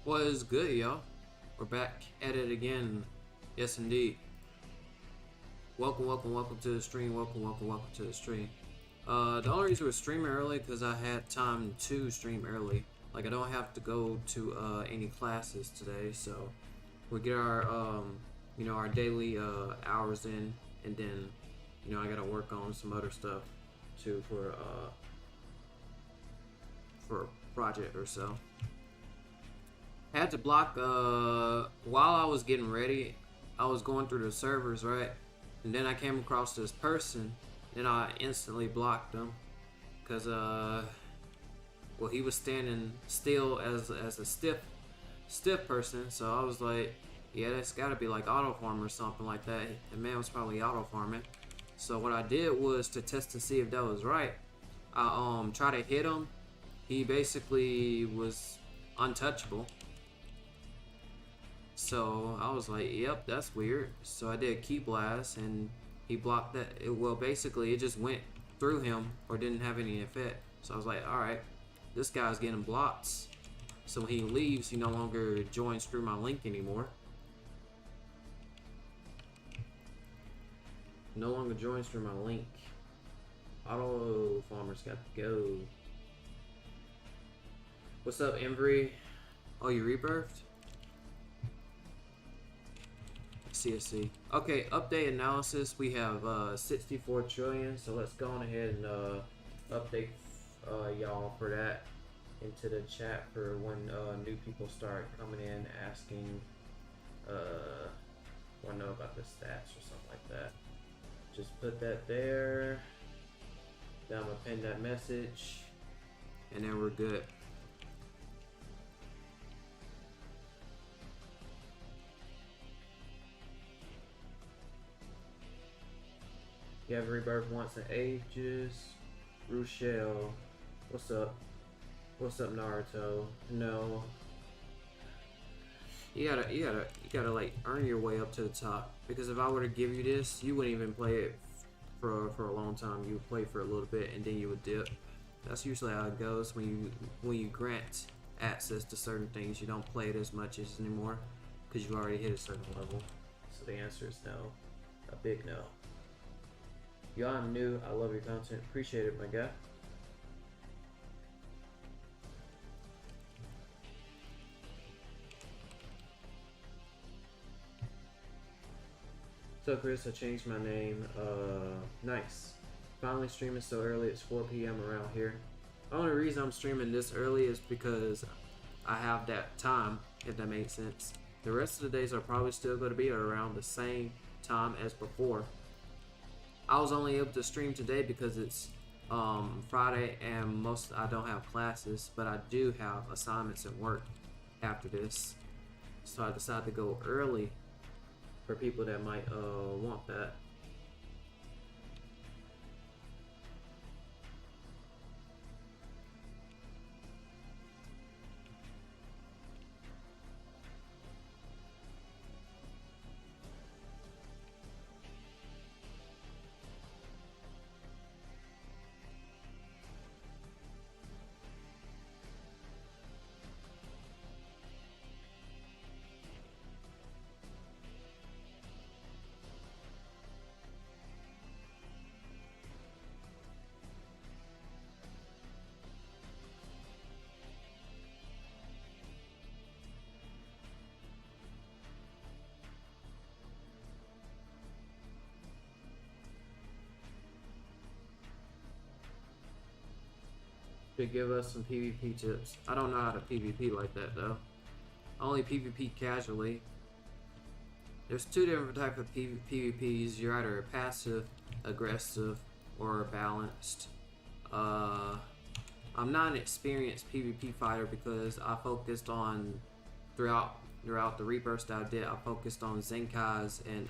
What is good, y'all? We're back at it again. Yes, indeed. Welcome to the stream. Welcome to the stream. The only reason we're streaming early because I had time to stream early. Like I don't have to go to any classes today, so we get our our daily hours in, and then I gotta work on some other stuff too for a project or so. I had to block while I was getting ready. I was going through the servers, right, and then I came across this person, and I instantly blocked him because well, he was standing still as a stiff person. So I was like, yeah, that's got to be like auto farm or something like that. The man was probably auto farming. So what I did was to test to see if that was right. I tried to hit him. He basically was untouchable. So I was like, yep, that's weird. So I did key blast and he blocked that. Well, basically it just went through him or didn't have any effect. So I was like, alright, this guy's getting blocked. So when he leaves, he no longer joins through my link anymore. No longer joins through my link. Auto farmers got to go. What's up, Embry? Oh, you rebirthed? CSC. Okay, update analysis. We have 64 trillion. So let's go on ahead and update y'all for that into the chat for when new people start coming in asking want to know about the stats or something like that. Just put that there. Then I'm gonna pin that message, and then we're good. You have rebirth once in ages. Rochelle, what's up? What's up, Naruto? No. You gotta like earn your way up to the top. Because if I were to give you this, you wouldn't even play it for a long time. You would play for a little bit and then you would dip. That's usually how it goes when you grant access to certain things. You don't play it as much as anymore because you already hit a certain level. So the answer is no, a big no. Yo, I'm new. I love your content. Appreciate it, my guy. So Kris, I changed my name. Nice. Finally streaming so early. It's 4 p.m. around here. The only reason I'm streaming this early is because I have that time, if that makes sense. The rest of the days are probably still going to be around the same time as before. I was only able to stream today because it's Friday and I don't have classes, but I do have assignments and work after this. So I decided to go early for people that might want that. To give us some PvP tips. I don't know how to PvP like that though. I only PvP casually. There's two different types of PvPs. You're either passive, aggressive, or balanced. I'm not an experienced PvP fighter because I focused on throughout the rebirths that I did. I focused on Zenkai's and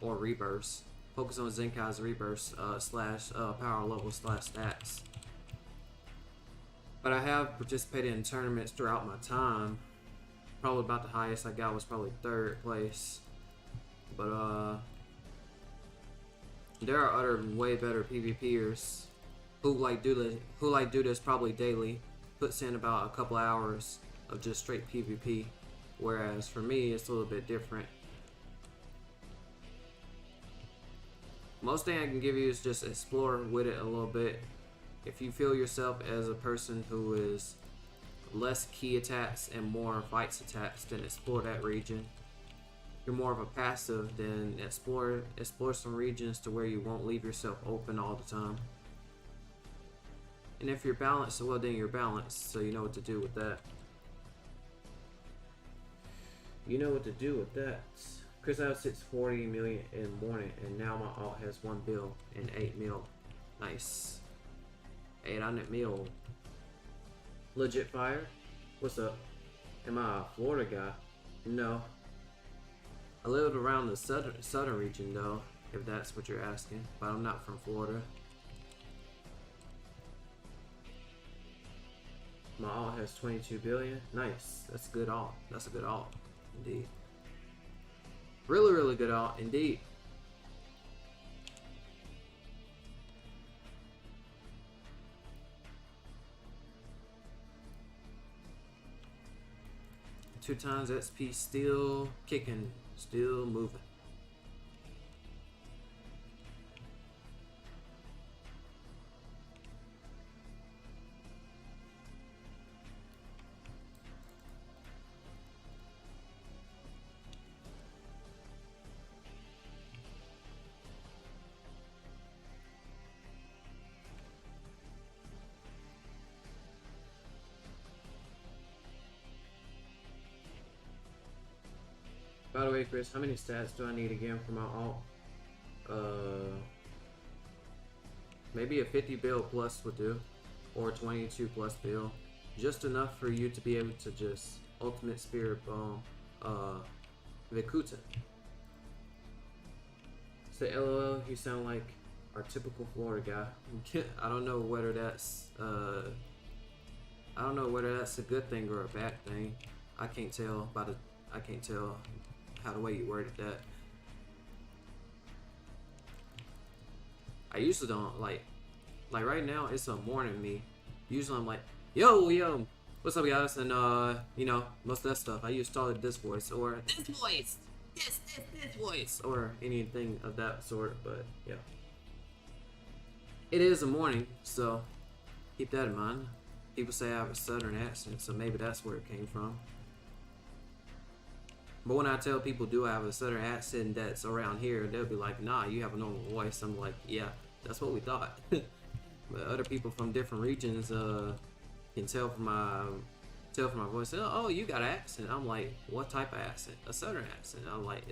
or rebirths. Focus on Zenkai's rebirths slash power level slash stats. But I have participated in tournaments throughout my time. Probably about the highest I got was probably 3rd place. But there are other way better PvPers who do this probably daily. Puts in about a couple hours of just straight PvP. Whereas for me, it's a little bit different. Most thing I can give you is just explore with it a little bit. If you feel yourself as a person who is less key attacks and more fights attacks, then explore that region. If you're more of a passive, then explore some regions to where you won't leave yourself open all the time. And if you're balanced, well then you're balanced, so you know what to do with that. You know what to do with that. Kris has 640 million in morning, and now my alt has 1 bill and 8 mil. Nice. 800 mil. Legit fire. What's up? Am I a Florida guy? No. I lived around the southern region though, if that's what you're asking. But I'm not from Florida. My alt has 22 billion. Nice. That's a good alt. That's a good alt. Indeed. Really, really good alt. Indeed. Two times XP, still kicking, still moving. By the way, Kris, how many stats do I need again for my alt? Maybe a 50 bill plus would do, or 22 plus bill. Just enough for you to be able to just ultimate spirit bomb Vikuta. Say LOL, you sound like our typical Florida guy. I don't know whether that's a good thing or a bad thing. I can't tell how the way you worded that. I usually don't like right now it's a morning me. Usually I'm like, yo, what's up guys? And you know, most of that stuff. I use started this voice or this voice, this voice, or anything of that sort, but yeah. It is a morning, so keep that in mind. People say I have a southern accent, so maybe that's where it came from. But when I tell people do I have a southern accent that's around here, they'll be like, nah, you have a normal voice. I'm like, yeah, that's what we thought. But other people from different regions can tell from my voice, oh, you got an accent. I'm like, what type of accent? A southern accent. I'm like,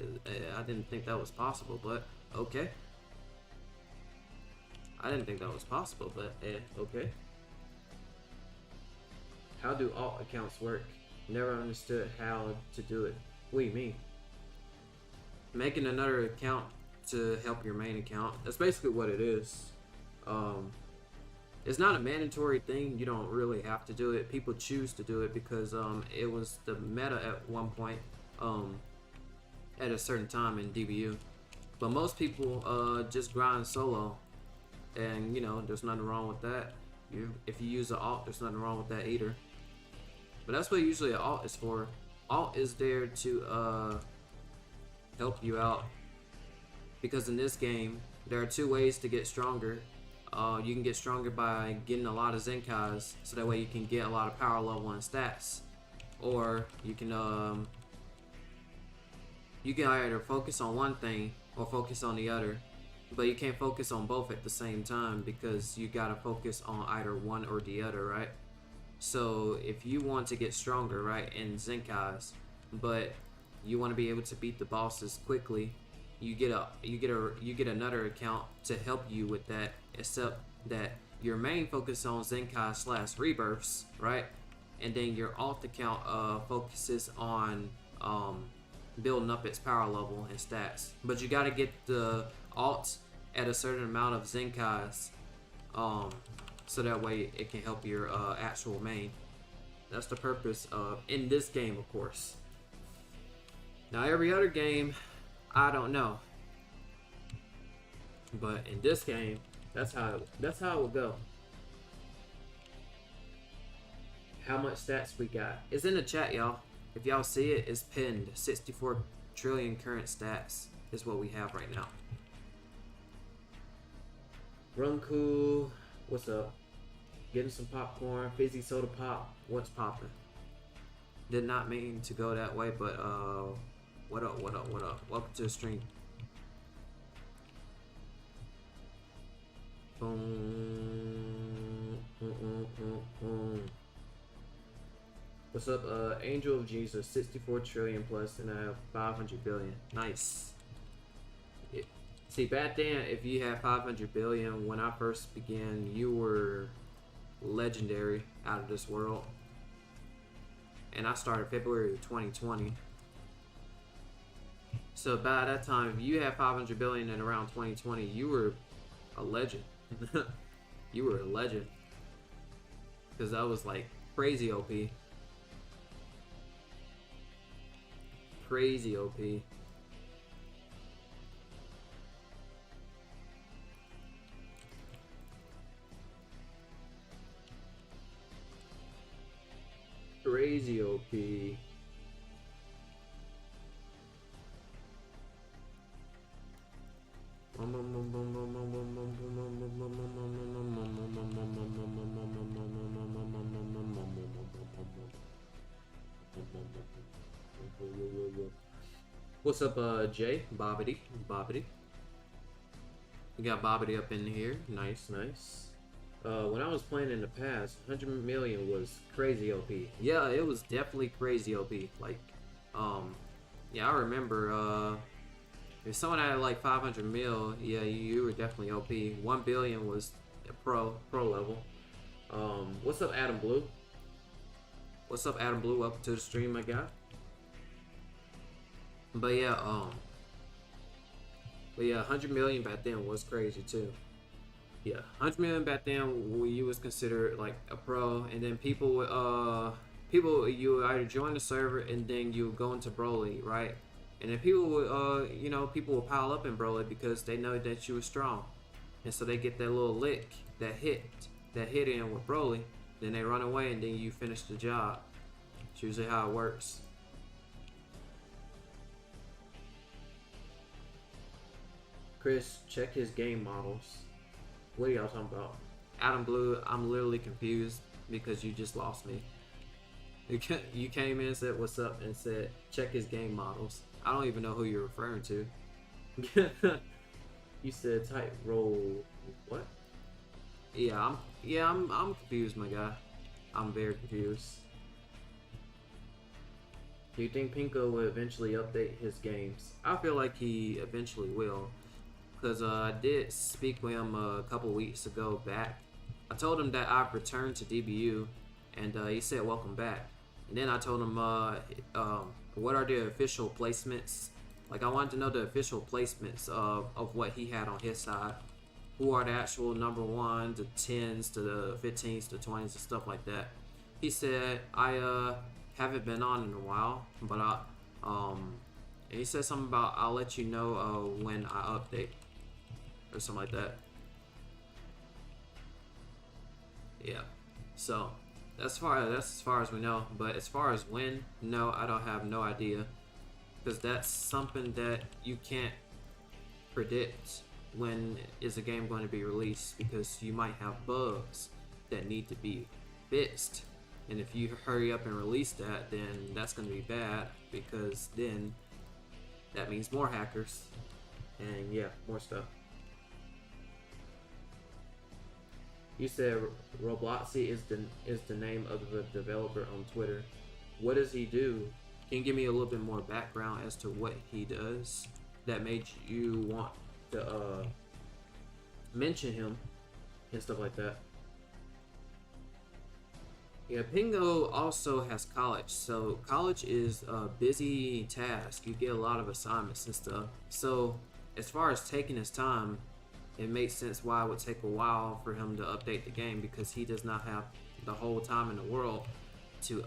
I didn't think that was possible, but okay. I didn't think that was possible, but okay. How do alt accounts work? Never understood how to do it. What do you mean? Making another account to help your main account. That's basically what it is. It's not a mandatory thing. You don't really have to do it. People choose to do it because it was the meta at one point at a certain time in DBU. But most people just grind solo, and you know there's nothing wrong with that. If you use an alt, there's nothing wrong with that either. But that's what usually an alt is for. Alt is there to help you out, because in this game there are two ways to get stronger. You can get stronger by getting a lot of Zenkais, so that way you can get a lot of power level and stats, or you can either focus on one thing or focus on the other, but you can't focus on both at the same time because you gotta focus on either one or the other, right? So if you want to get stronger, right, in Zenkais, but you want to be able to beat the bosses quickly, you get another account to help you with that, except that your main focus on Zenkai / rebirths, right? And then your alt account focuses on building up its power level and stats. But you got to get the alt at a certain amount of Zenkais, so that way it can help your actual main. That's the purpose of in this game, of course. Now every other game, I don't know, but in this game, that's how it would go. how much stats we got. It's in the chat, y'all. If y'all see it, it's pinned. 64 trillion current stats is what we have right now. Runku, what's up? Getting some popcorn, fizzy soda pop. What's poppin'? Did not mean to go that way, but what up, what up, what up? Welcome to the stream. Boom. What's up, Angel of Jesus, 64 trillion plus, and I have 500 billion. Nice. See, back then, if you had 500 billion, when I first began, you were legendary, out of this world. And I started February of 2020. So by that time, if you had 500 billion in around 2020, you were a legend. You were a legend. Because that was like crazy OP. Crazy OP. Crazy OP. What's up, Jay? Bobbity. We got Bobbity up in here. Nice, nice. When I was playing in the past, 100 million was crazy OP. Yeah, it was definitely crazy OP. Like, yeah, I remember, if someone had like 500 mil, yeah, you were definitely OP. 1 billion was a pro level. What's up, Adam Blue? What's up, Adam Blue? Welcome to the stream, my guy. But yeah, 100 million back then was crazy too. Yeah, 100 million back then, when you was considered like a pro, and then people would, you would either join the server and then you would go into Broly, right? And then people would, you know, people would pile up in Broly because they know that you were strong, and so they get that little lick, that hit in with Broly, then they run away and then you finish the job. It's usually how it works. Kris, check his game models. What are y'all talking about? Adam Blue, I'm literally confused because you just lost me. You came in and said what's up and said check his game models. I don't even know who you're referring to. You said type roll what? Yeah, I'm confused, my guy. I'm very confused. Do you think PENGO will eventually update his games? I feel like he eventually will. Because I did speak with him a couple weeks ago back. I told him that I've returned to DBU, and he said welcome back. And then I told him what are the official placements. Like, I wanted to know the official placements of what he had on his side. Who are the actual number 1, the 10s, to the 15s, to 20s, and stuff like that. He said, I haven't been on in a while, but and he said something about I'll let you know when I update. Or something like that. Yeah. So that's as far as we know. But as far as when, no, I don't have no idea. Because that's something that you can't predict. When is a game going to be released? Because you might have bugs that need to be fixed. And if you hurry up and release that, then that's going to be bad. Because then that means more hackers. And yeah, more stuff. You said Robloxy is the name of the developer on Twitter. What does he do? Can you give me a little bit more background as to what he does that made you want to mention him and stuff like that? Yeah, PENGO also has college. So college is a busy task. You get a lot of assignments and stuff. So as far as taking his time, it makes sense why it would take a while for him to update the game, because he does not have the whole time in the world to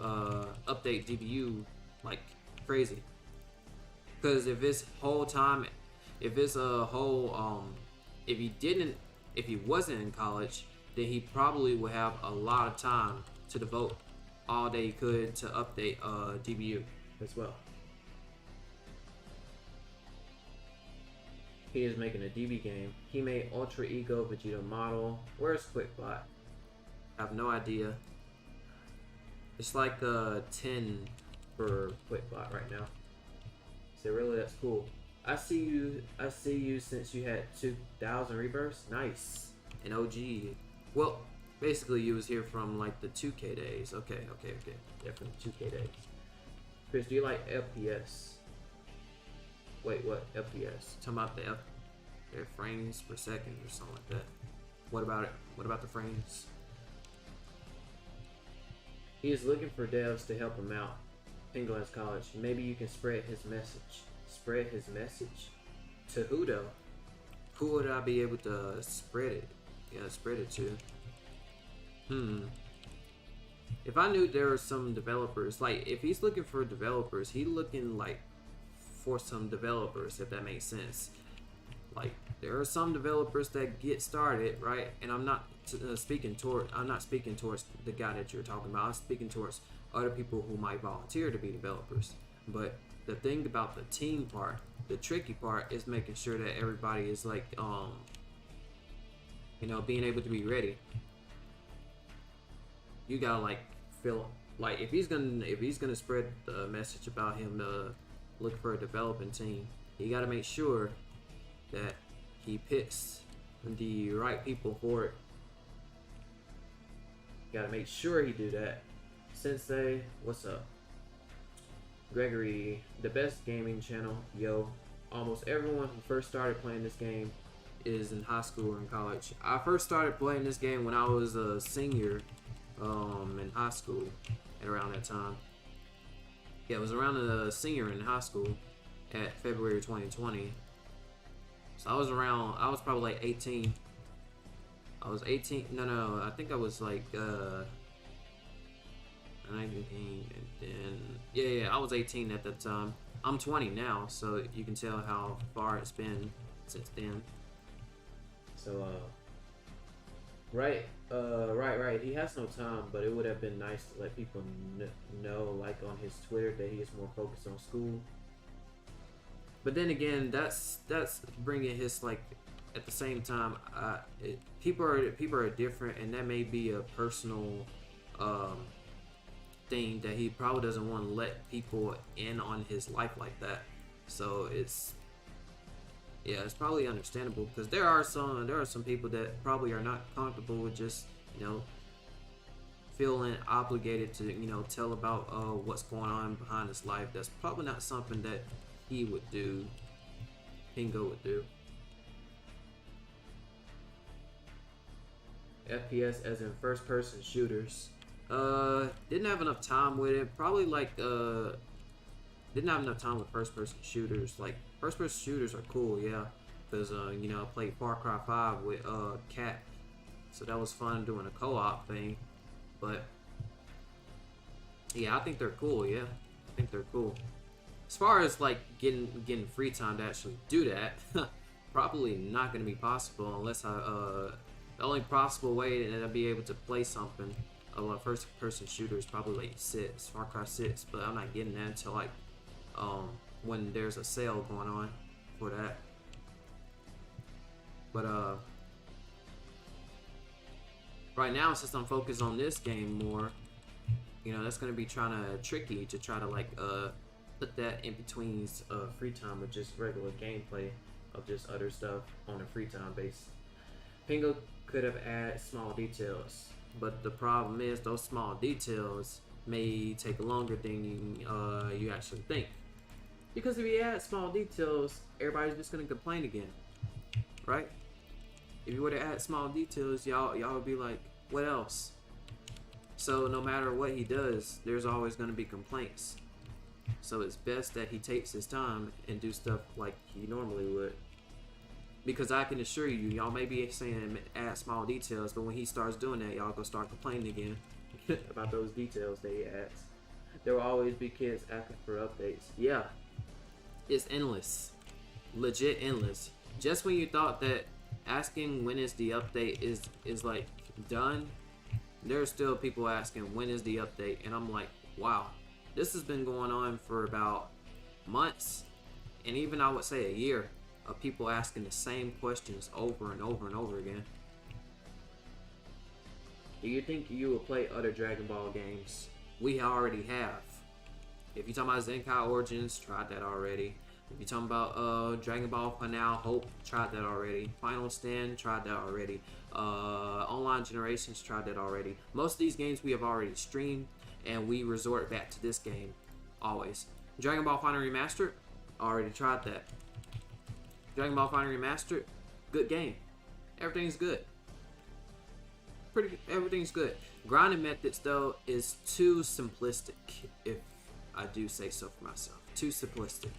update DBU like crazy. Because if it's whole time, if it's a whole if he wasn't in college, then he probably would have a lot of time to devote all they could to update DBU as well. He is making a DB game. He made Ultra Ego Vegeta model. Where's QuickBot? I have no idea. It's like 10 for QuickBot right now. So really, that's cool. I see you since you had 2,000 rebirths. Nice. An OG. Well, basically you was here from like the 2K days. Okay. Definitely 2K days. Kris, do you like FPS? Wait, what? FPS? Talking about the frames per second or something like that. What about it? What about the frames? He is looking for devs to help him out. PENGO has college. Maybe you can spread his message. Spread his message? To who though? Who would I be able to spread it? Yeah, spread it to. If I knew there were some developers, like if he's looking for developers, he looking like for some developers, if that makes sense. Like there are some developers that get started, right? And I'm not speaking towards the guy that you're talking about. I'm speaking towards other people who might volunteer to be developers. But the thing about the team part, the tricky part, is making sure that everybody is like, you know, being able to be ready. You gotta like feel like if he's gonna spread the message about him look for a developing team, you gotta make sure that he picks the right people for it. You gotta make sure he do that. Sensei, what's up? Gregory, the best gaming channel. Yo, almost everyone who first started playing this game is in high school or in college. I first started playing this game when I was a senior in high school at around that time. Yeah, it was around a senior in high school at February 2020. So I was probably like 18. I was 18, no, I think I was like 19, and then, yeah, I was 18 at that time. I'm 20 now, so you can tell how far it's been since then. So, right, he has no time, but it would have been nice to let people know, like on his Twitter, that he is more focused on school. But then again, that's bringing his, like, at the same time, people are different, and that may be a personal thing that he probably doesn't want to let people in on his life like that. So it's probably understandable, because there are some people that probably are not comfortable with just, you know, feeling obligated to, you know, tell about what's going on behind his life. That's probably not something that he would do, PENGO would do. FPS as in first person shooters. Didn't have enough time with it. Probably like didn't have enough time with first person shooters. Like first person shooters are cool, yeah. Because you know, I played Far Cry 5 with Cat. So that was fun doing a co-op thing. But yeah, I think they're cool, yeah. I think they're cool. As far as like getting free time to actually do that, probably not gonna be possible unless the only possible way that I'd be able to play something, a first person shooter, is probably like 6, Far Cry 6, but I'm not getting that until like when there's a sale going on for that. But right now, since I'm focused on this game more, you know, that's gonna be tricky to try to like put that in between free time with just regular gameplay of just other stuff on a free time base. PENGO could have added small details, but the problem is those small details may take longer than you actually think. Because if you add small details, everybody's just gonna complain again, right? If you were to add small details, y'all would be like, what else? So no matter what he does, there's always gonna be complaints. So it's best that he takes his time and do stuff like he normally would. Because I can assure you, y'all may be saying add small details, but when he starts doing that, y'all gonna start complaining again about those details that he adds. There will always be kids asking for updates. Yeah, it's endless, legit endless. Just when you thought that asking when is the update is like done, there's still people asking when is the update, and I'm like, wow, this has been going on for about months, and even I would say a year of people asking the same questions over and over and over again. Do you think you will play other Dragon Ball games? We already have. If you're talking about Zenkai Origins, tried that already. If you're talking about Dragon Ball Final Hope, tried that already. Final Stand, tried that already. Online Generations, tried that already. Most of these games we have already streamed, and we resort back to this game always. Dragon Ball Final Remastered, already tried that. Dragon Ball Final Remastered, good game. Everything's good. Everything's good. Grinding methods though is too simplistic, if I do say so for myself. Too simplistic.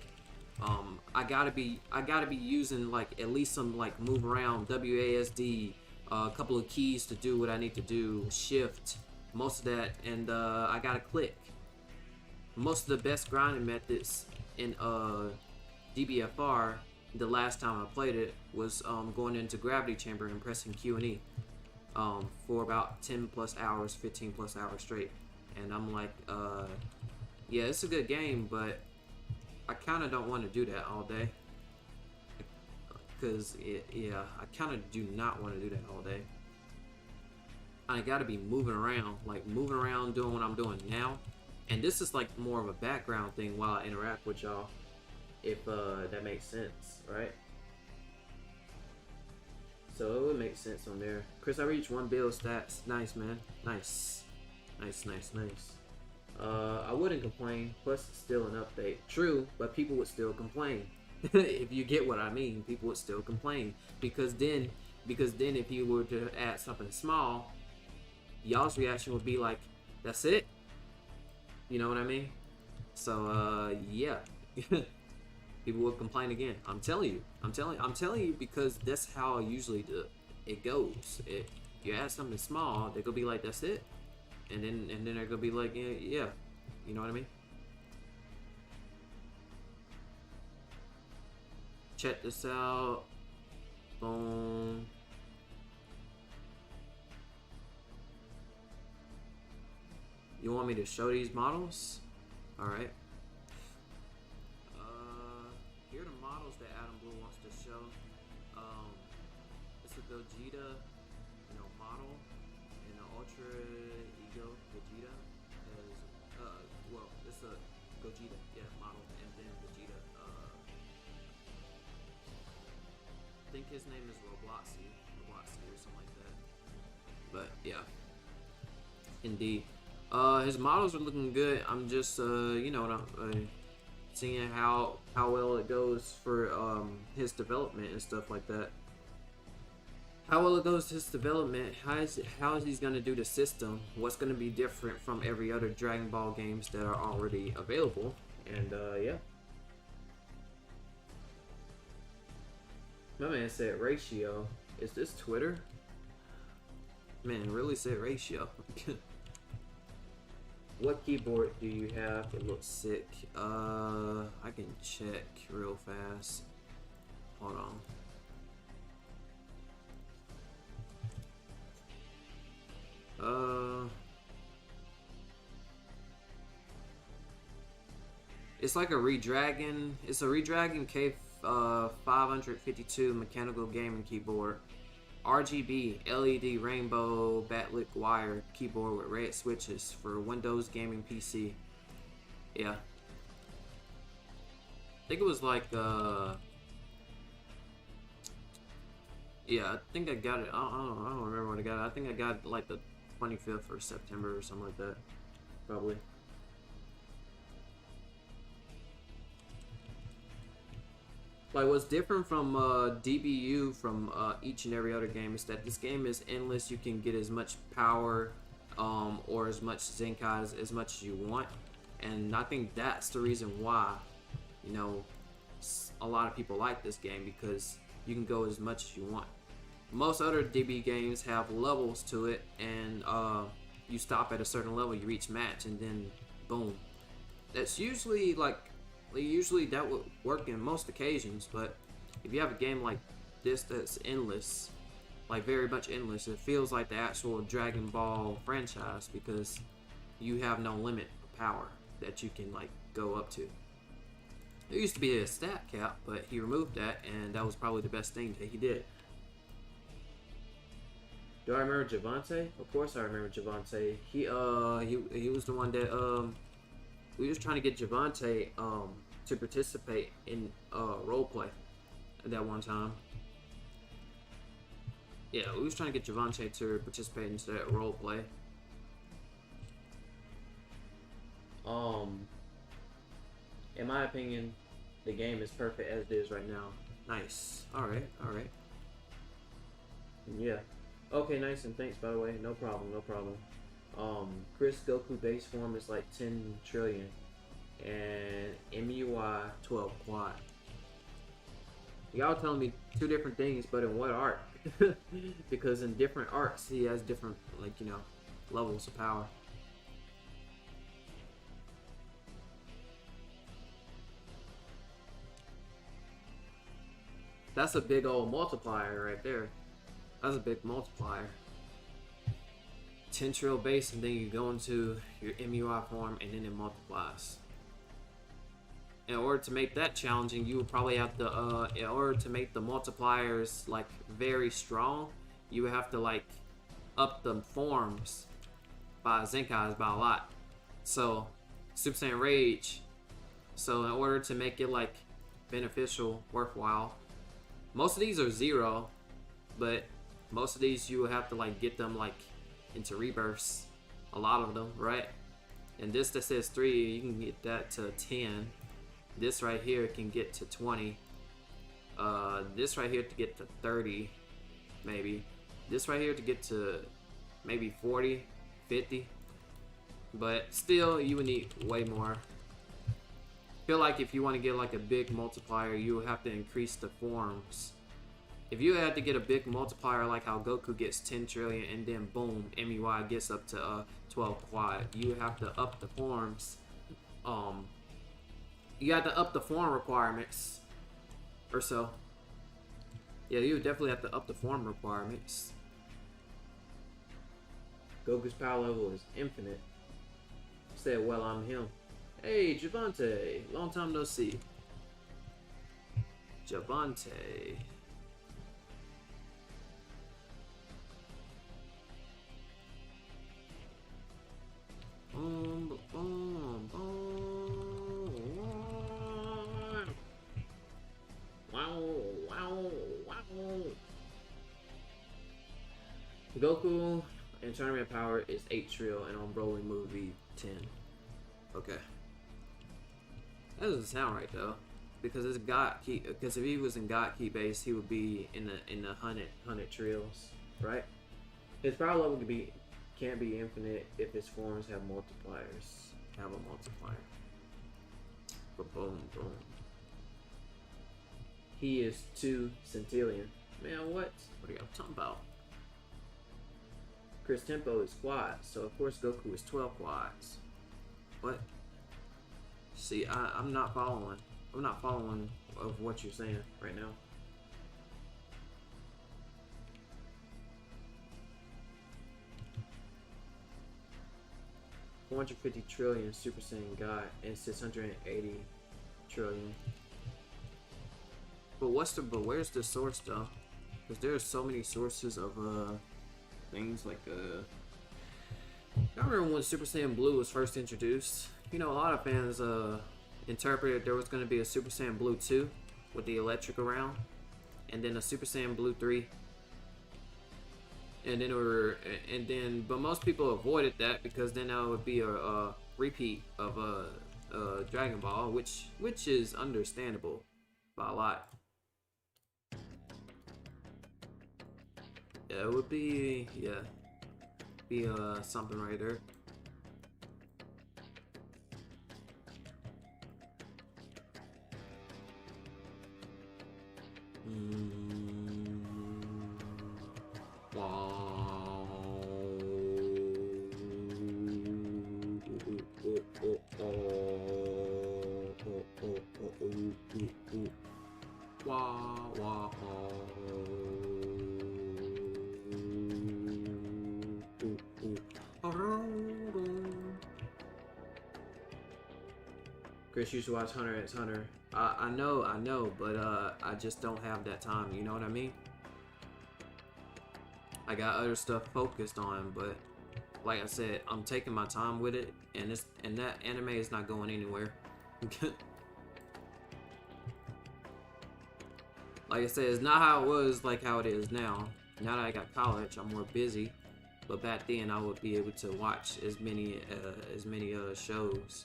I gotta be using like at least some like move around, WASD, a couple of keys to do what I need to do, shift, most of that, and I gotta click. Most of the best grinding methods in DBFR, the last time I played it, was going into Gravity Chamber and pressing Q and E for about 10 plus hours, 15 plus hours straight. And I'm like, yeah, it's a good game, but I kind of don't want to do that all day. Because, yeah, I kind of do not want to do that all day. I gotta be moving around, doing what I'm doing now. And this is like more of a background thing while I interact with y'all, if that makes sense, right? So it would make sense on there. Kris, I reached 1 bill stats. Nice, man. Nice. Nice, nice, nice. I wouldn't complain. Plus, it's still an update. True, but people would still complain. If you get what I mean, people would still complain. Because then if you were to add something small, y'all's reaction would be like, that's it? You know what I mean? So, yeah. People would complain again. I'm telling you because that's how usually it goes. You add something small, they're gonna be like, that's it? And then they're gonna be like, yeah. You know what I mean? Check this out. Boom. You want me to show these models? Alright. Here are the models that Adam Blue wants to show. It's a Gogeta, model, and an Ultra Ego Gogeta. Well, it's a Gogeta, yeah, model, and then Vegeta. I think his name is Robloxy or something like that. But yeah, indeed. His models are looking good. I'm just, seeing how well it goes for his development and stuff like that. How well it goes to his development. How is he gonna do the system? What's gonna be different from every other Dragon Ball games that are already available? And yeah. My man said ratio. Is this Twitter? Man, really said ratio. What keyboard do you have? It looks sick. I can check real fast. Hold on. It's like a Redragon. It's a Redragon K552 mechanical gaming keyboard. RGB LED rainbow backlit wire keyboard with red switches for Windows gaming PC. Yeah. I think it was like yeah, I think I got it. I don't remember when I got it. I think I got it like the 25th of September or something like that. Probably. Like, what's different from DBU from each and every other game is that this game is endless. You can get as much power or as much Zenkai as much as you want. And I think that's the reason why, a lot of people like this game, because you can go as much as you want. Most other DB games have levels to it, and you stop at a certain level, you reach match, and then boom. That's usually that would work in most occasions, but if you have a game like this that's endless, like very much endless. It feels like the actual Dragon Ball franchise because you have no limit of power that you can like go up to. There used to be a stat cap, but he removed that, and that was probably the best thing that he did. Do I remember Javante? Of course I remember Javante. He was the one that we was trying to get Javante to participate in roleplay at that one time. Yeah, we was trying to get Javante to participate into that roleplay. In my opinion, the game is perfect as it is right now. Nice. Alright, alright. Yeah. Okay, nice, and thanks by the way. No problem, no problem. Kris Goku base form is like 10 trillion. And MUI 12 quad. Y'all telling me two different things, but in what art? Because in different arts, he has different, like, you know, levels of power. That's a big old multiplier right there. That's a big multiplier. 10 trill base, and then you go into your MUI form, and then it multiplies. In order to make that challenging, you would probably have to, in order to make the multipliers like very strong, you would have to like up the forms by Zenkai's by a lot. So, Super Saiyan Rage. So in order to make it like beneficial, worthwhile, most of these are 0, but most of these you would have to like get them like into rebirths. A lot of them, right? And this that says 3, you can get that to 10. This right here can get to 20. This right here to get to 30, maybe. This right here to get to maybe 40, 50. But still, you would need way more. Feel like if you want to get like a big multiplier, you would have to increase the forms. If you had to get a big multiplier like how Goku gets 10 trillion and then boom, MUI gets up to 12 quad, you would have to up the forms. You got to up the form requirements or so. Yeah, you would definitely have to up the form requirements. Goku's power level is infinite. Said, well, I'm him. Hey, Javante. Long time no see. Javante. Boom, boom, boom. Wow, wow, wow. Goku and tournament power is 8 trill, and on Broly movie 10. Okay. That doesn't sound right though, because it's God key. Because if he was in God key base, he would be in the 100 trills, right? His power level can't be infinite if his forms have multipliers. Have a multiplier. But boom, boom. He is 2 centillion. Man, what? What are y'all talking about? Kris Tempo is quads, so of course Goku is 12 quads. What? See, I'm not following. I'm not following of what you're saying right now. $450 trillion Super Saiyan God and 680 trillion. But where's the source though? Because there are so many sources of things like I remember when Super Saiyan Blue was first introduced. You know, a lot of fans interpreted there was going to be a Super Saiyan Blue 2 with the electric around, and then a Super Saiyan Blue 3, and then but most people avoided that because then that would be a repeat of Dragon Ball, which is understandable by a lot. Yeah, it would be something right there. Kris, you should watch Hunter x Hunter. I know, but I just don't have that time. You know what I mean? I got other stuff focused on, but like I said, I'm taking my time with it, and that anime is not going anywhere. Like I said, it's not how it was like how it is now. Now that I got college, I'm more busy. But back then, I would be able to watch as many shows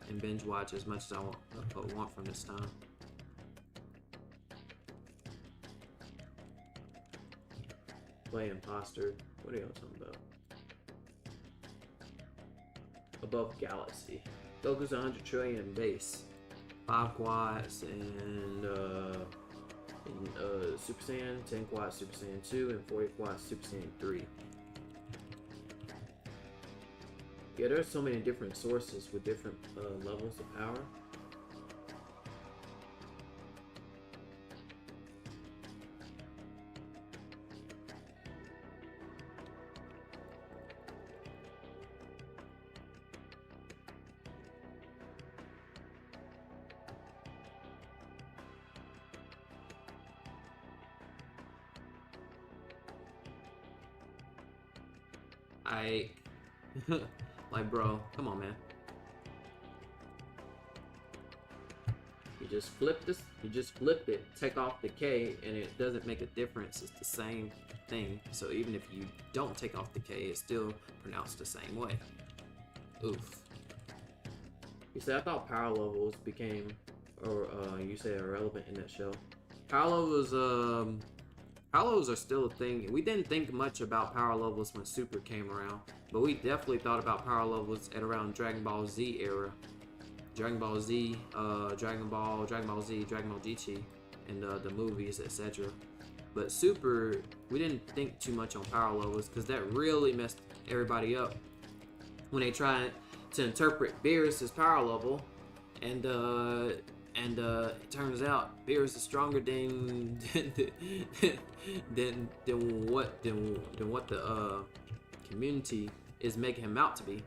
and binge watch as much as I want from this time. Play imposter. What are y'all talking about? Above galaxy. Goku's 100 trillion base. 5 quads and Super Saiyan, 10 quads Super Saiyan 2, and 40 quads Super Saiyan 3. Yeah, there's so many different sources with different levels of power. Like, bro, come on, man. You just flip this, you just flip it, take off the K, and it doesn't make a difference. It's the same thing. So even if you don't take off the K, it's still pronounced the same way. Oof. You said I thought power levels became, or you said irrelevant in that show. Power levels are still a thing. We didn't think much about power levels when Super came around, but we definitely thought about power levels at around Dragon Ball Z era. Dragon Ball Z, Dragon Ball Z, Dragon Ball GT, and the movies, etc. But Super, we didn't think too much on power levels because that really messed everybody up when they tried to interpret Beerus' power level, and it turns out Beerus is stronger than what the community is making him out to be.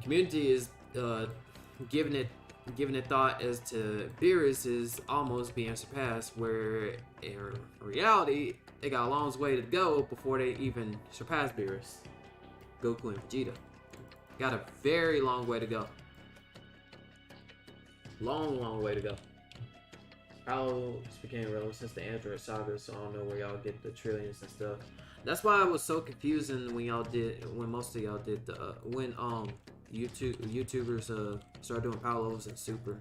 Community is giving it thought as to Beerus is almost being surpassed, where in reality they got a long way to go before they even surpass Beerus. Goku and Vegeta got a very long way to go. Long way to go. How became relevant since the Android saga, so I don't know where y'all get the trillions and stuff. That's why it was so confusing when most of y'all did when YouTubers started doing power levels and Super.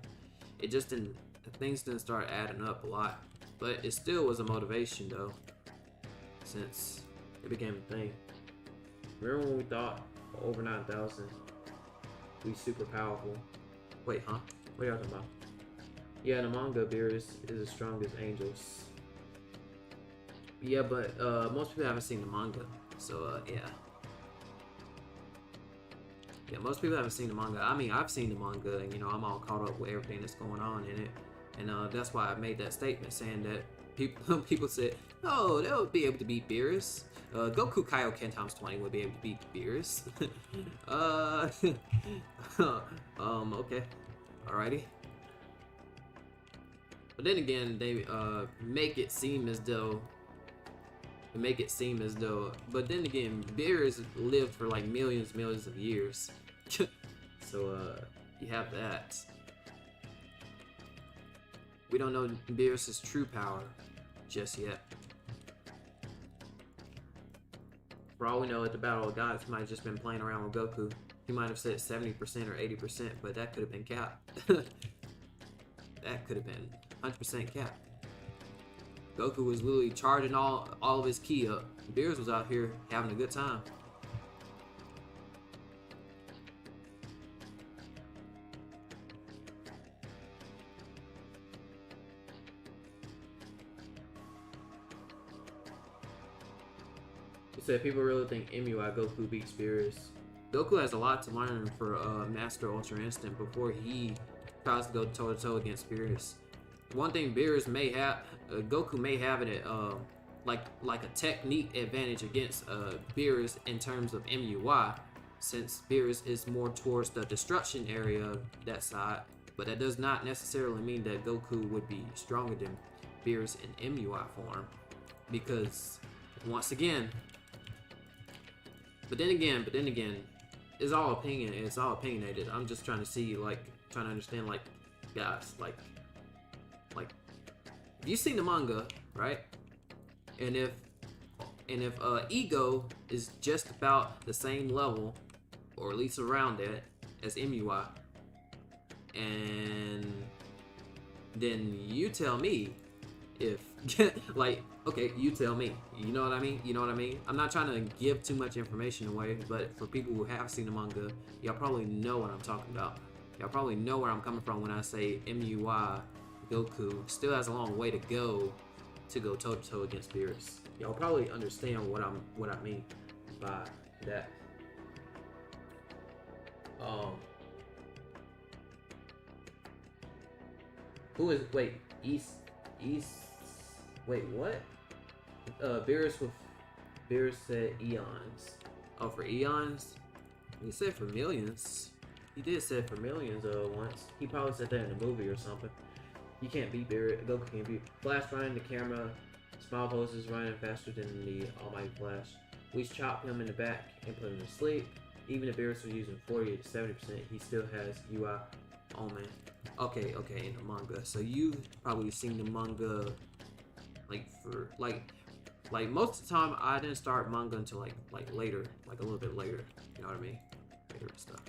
It just didn't, things didn't start adding up a lot, but it still was a motivation though, since it became a thing. Remember when we thought over 9,000 we super powerful? Wait, huh? What are y'all talking about? Yeah, the manga Beerus is as strong as angels. Yeah, but most people haven't seen the manga, so yeah. Yeah, most people haven't seen the manga. I mean, I've seen the manga, and you know, I'm all caught up with everything that's going on in it, and that's why I made that statement saying that people said, "Oh, they would be able to beat Beerus. Goku Kaioken times 20 would be able to beat Beerus." Okay, alrighty. But then again, they make it seem as though. But then again, Beerus lived for like millions of years. So you have that. We don't know Beerus' true power just yet. For all we know, at the Battle of Gods, he might have just been playing around with Goku. He might have said 70% or 80%, but that could have been capped. That could have been 100% capped. Goku was literally charging all of his ki up. Beerus was out here having a good time. He said people really think MUI Goku beats Beerus. Goku has a lot to learn for Master Ultra Instinct before he tries to go toe to toe against Beerus. One thing Beerus may have, Goku may have it like a technique advantage against Beerus in terms of MUI, since Beerus is more towards the destruction area of that side, but that does not necessarily mean that Goku would be stronger than Beerus in MUI form, because once again, but then again, it's all opinion. It's all opinionated. I'm just trying to see, like, trying to understand, like, guys, like, if you've seen the manga, right? And if Ego is just about the same level, or at least around it, as MUI, and then you tell me if, like, okay, you tell me, you know what I mean? You know what I mean? I'm not trying to give too much information away, but for people who have seen the manga, y'all probably know what I'm talking about. Y'all probably know where I'm coming from when I say MUI Goku still has a long way to go toe-to-toe against Beerus. Y'all probably understand what I mean by that. Who is, wait, East, wait, what? Beerus said eons. Oh, for eons? He said for millions. He did say for millions once. He probably said that in a movie or something. You can't beat Beerus. Goku can't beat Flash running the camera. Smile poses running faster than the Almighty Flash. We chopped him in the back and put him to sleep. Even if Beerus was using 40 to 70%, he still has UI. Oh man. Okay, in the manga. So you've probably seen the manga, like, for like most of the time I didn't start manga until like later, like a little bit later. You know what I mean? Later and stuff.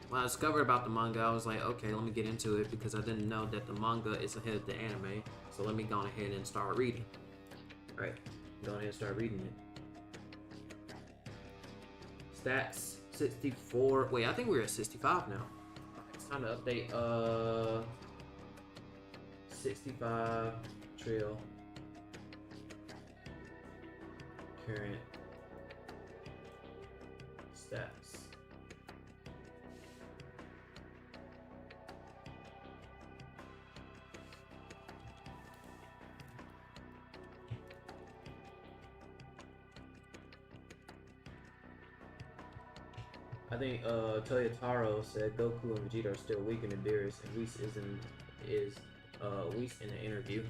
When I discovered about the manga, I was like, okay, let me get into it, because I didn't know that the manga is ahead of the anime. So let me go ahead and start reading. Alright, go ahead and start reading it. Stats 64. Wait, I think we're at 65 now. It's time to update 65 trail current stats. I think Toyotaro said Goku and Vegeta are still weaker than Beerus, and Whis is Whis in the interview.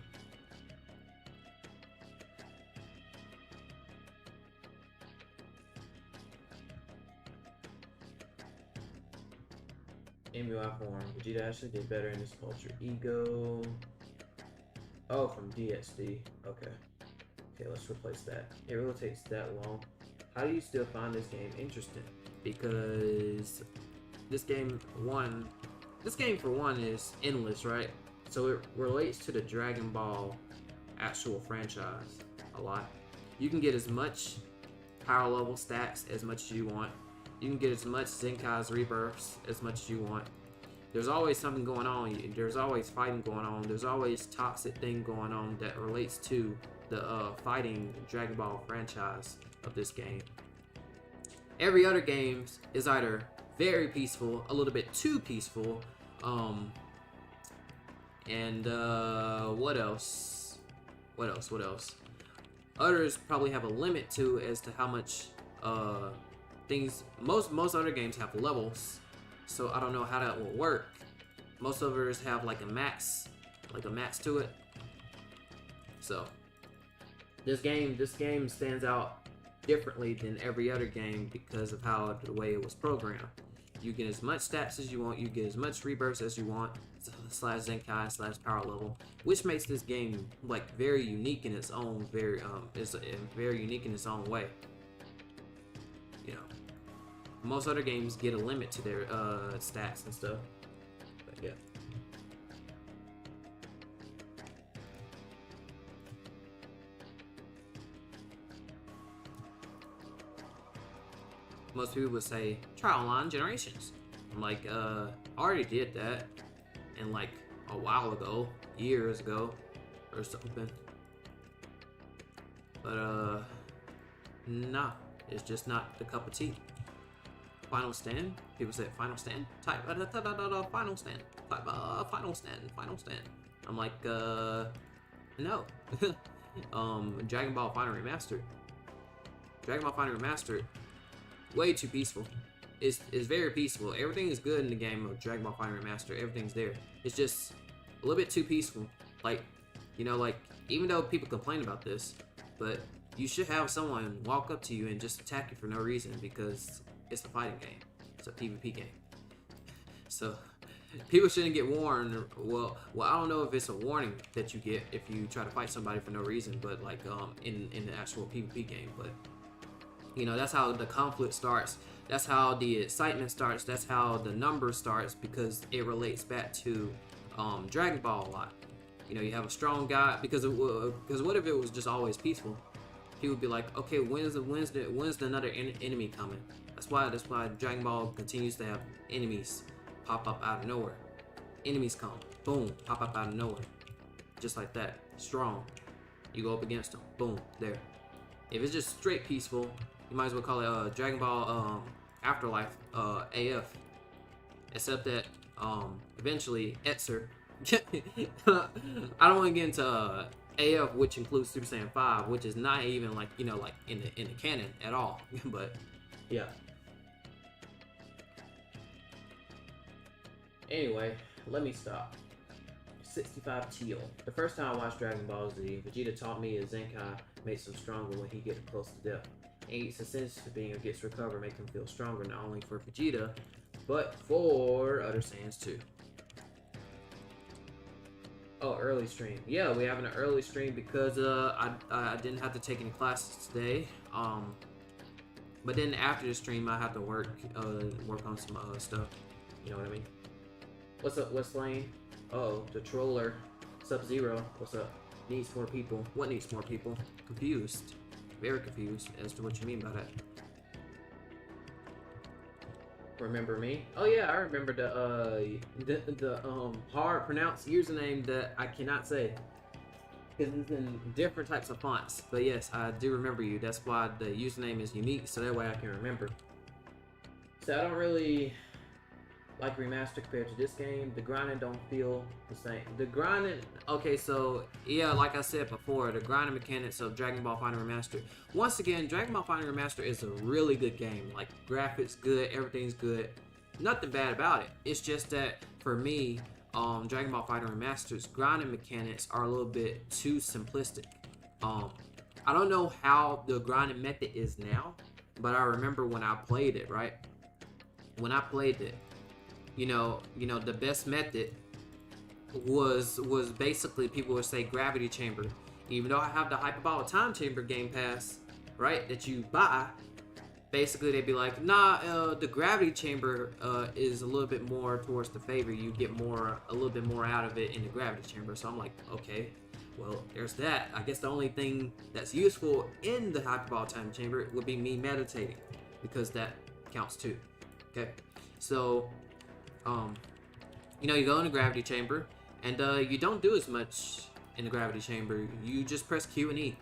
MUI form. Vegeta actually did better in this culture. Ego. Oh, from DXD. Okay. Okay, let's replace that. It really takes that long. How do you still find this game interesting? Because this game for one is endless, right? So it relates to the Dragon Ball actual franchise a lot. You can get as much power level stats as much as you want. You can get as much Zenkai's rebirths as much as you want. There's always something going on. There's always fighting going on. There's always toxic thing going on that relates to the fighting Dragon Ball franchise of this game. Every other game is either very peaceful, a little bit too peaceful, and what else? Others probably have a limit to as to how much things. Most other games have levels, so I don't know how that will work. Most others have like a max to it. So this game stands out differently than every other game because of how the way it was programmed. You get as much stats as you want, you get as much rebirths as you want, slash Zenkai slash power level, which makes this game like very unique in its own very unique in its own way. You know, most other games get a limit to their stats and stuff. But yeah. Most people would say try online generations. I'm like, I already did that, and like a while ago, years ago, or something. But nah, it's just not the cup of tea. Final stand. People say final stand. Type final stand. Type final stand. I'm like, no. Dragon Ball Final Remastered. Dragon Ball Final Remastered way too peaceful. It's very peaceful. Everything is good in the game of Dragon Ball Fighter Remastered. Everything's there. It's just a little bit too peaceful. Like, you know, like, even though people complain about this, but you should have someone walk up to you and just attack you for no reason, because it's a fighting game. It's a PvP game. So people shouldn't get warned. Well, I don't know if it's a warning that you get if you try to fight somebody for no reason, but like in the actual PvP game. But you know, that's how the conflict starts. That's how the excitement starts. That's how the number starts, because it relates back to Dragon Ball a lot. You know, you have a strong guy, because what if it was just always peaceful? He would be like, okay, when's another enemy coming? That's why Dragon Ball continues to have enemies pop up out of nowhere. Enemies come, boom, pop up out of nowhere, just like that. Strong. You go up against them, boom, there. If it's just straight peaceful, you might as well call it Dragon Ball Afterlife AF. Except that eventually Etzer. I don't want to get into AF, which includes Super Saiyan 5, which is not even like, you know, like in the canon at all. But yeah. Anyway, let me stop. 65 Teal. The first time I watched Dragon Ball Z, Vegeta taught me that Zenkai makes him stronger when he gets close to death. And eats a sensitive being or gets recovered, make him feel stronger not only for Vegeta, but for other Saiyans too. Oh, early stream. Yeah, we having an early stream because I didn't have to take any classes today. But then after the stream, I have to work on some stuff. You know what I mean? What's up, Westlane? Uh-oh, the troller. Sub-Zero. What's up? Needs more people. What needs more people? Confused. Very confused as to what you mean by that. Remember me? Oh yeah, I remember the hard pronounced username that I cannot say, because it's in different types of fonts. But yes, I do remember you. That's why the username is unique, so that way I can remember. So I don't really like remaster compared to this game. The grinding don't feel the same. The grinding, okay, so yeah, like I said before, the grinding mechanics of Dragon Ball Fighter Remastered. Once again, Dragon Ball Fighter Remastered is a really good game. Like, graphics good, everything's good, nothing bad about it. It's just that for me, Dragon Ball Fighter Remastered's grinding mechanics are a little bit too simplistic. I don't know how the grinding method is now, but I remember when I played it, right? When I played it, you know, the best method was basically, people would say gravity chamber. Even though I have the Hyperbolic Time Chamber game pass, right, that you buy, basically they'd be like, nah, the gravity chamber is a little bit more towards the favor. You get a little bit more out of it in the gravity chamber. So I'm like, okay, well, there's that. I guess the only thing that's useful in the Hyperbolic Time Chamber would be me meditating, because that counts too. Okay, so you know, you go in the gravity chamber, and you don't do as much in the gravity chamber. You just press Q and E.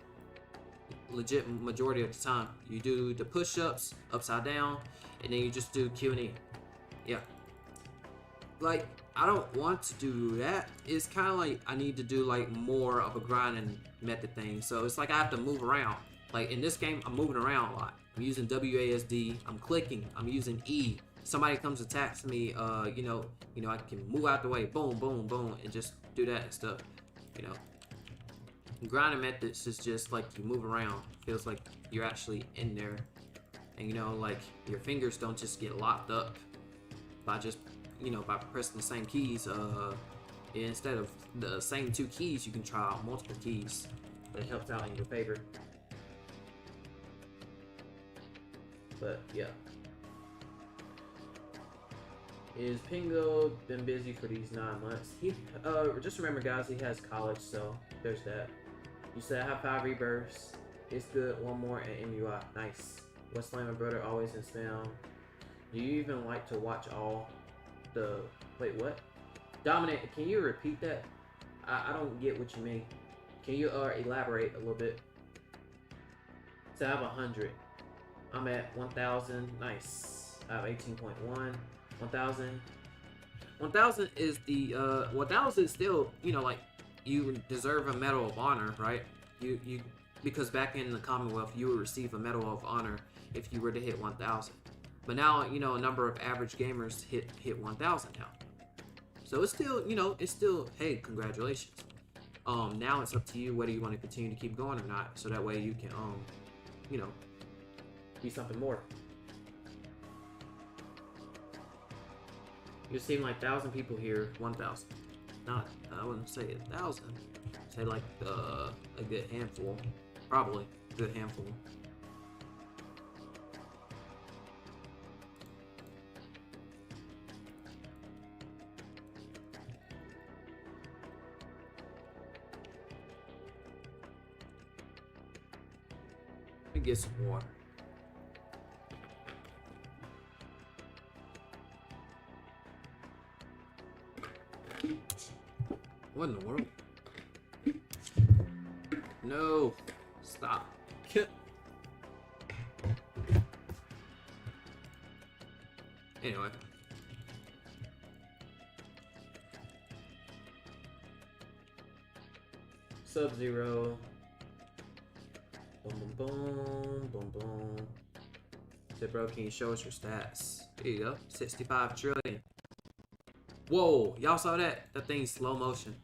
Legit majority of the time. You do the push-ups upside down, and then you just do Q and E. Yeah. Like, I don't want to do that. It's kind of like I need to do like more of a grinding method thing. So it's like I have to move around. Like in this game, I'm moving around a lot. I'm using WASD. I'm clicking. I'm using E. Somebody comes attacks me, you know, I can move out the way, boom, boom, boom, and just do that and stuff, you know. Grinding methods is just like you move around. Feels like you're actually in there, and you know, like your fingers don't just get locked up by just, you know, by pressing the same keys. Instead of the same two keys, you can try out multiple keys. That helps out in your favor. But yeah. Is PENGO been busy for these 9 months? He just remember, guys, he has college, so there's that. You said I have 5 rebirths. It's good. 1 more at MUI. Nice. What's my brother always in spam? Do you even like to watch all the... Wait, what? Dominic, can you repeat that? I don't get what you mean. Can you elaborate a little bit? So I have 100. I'm at 1,000. Nice. I have 18.1. 1,000 is the 1,000 is still, you know, like, you deserve a Medal of Honor, right? You because back in the Commonwealth, you would receive a Medal of Honor if you were to hit 1,000. But now, you know, a number of average gamers hit 1,000 now. So it's still, you know, it's still, hey, congratulations. Now it's up to you whether you want to continue to keep going or not, so that way you can, you know, be something more. You seem like 1,000 people here, 1,000. Not, I wouldn't say 1,000. Say like a good handful, probably a good handful. Let me get some water. What in the world? No, stop. Anyway. Sub-Zero. Boom, boom, boom, boom, boom. Said, bro, can you show us your stats? There you go, 65 trillion. Whoa, y'all saw that? That thing's slow motion.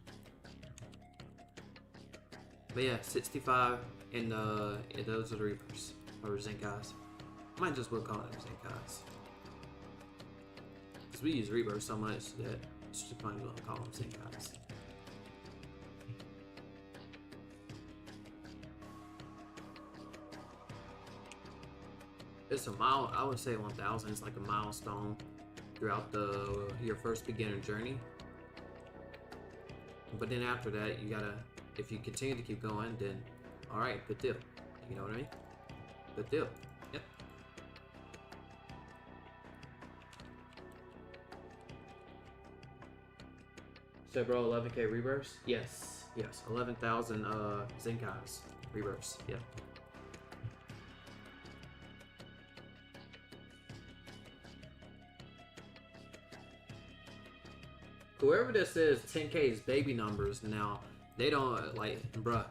But yeah, 65, and yeah, those are the Reapers, or Zenkais. I might just call them Zenkais. Because we use Rebirth so much that it's just funny to call them Zenkais. It's a mile, I would say 1,000 is like a milestone throughout your first beginner journey. But then after that, you gotta, if you continue to keep going, then alright, good deal. You know what I mean? Good deal. Yep. So bro, 11k rebirths? Yes, yes. 11,000 Zenkais rebirths, yeah. Whoever this is, 10k is baby numbers now. They don't, like, bruh,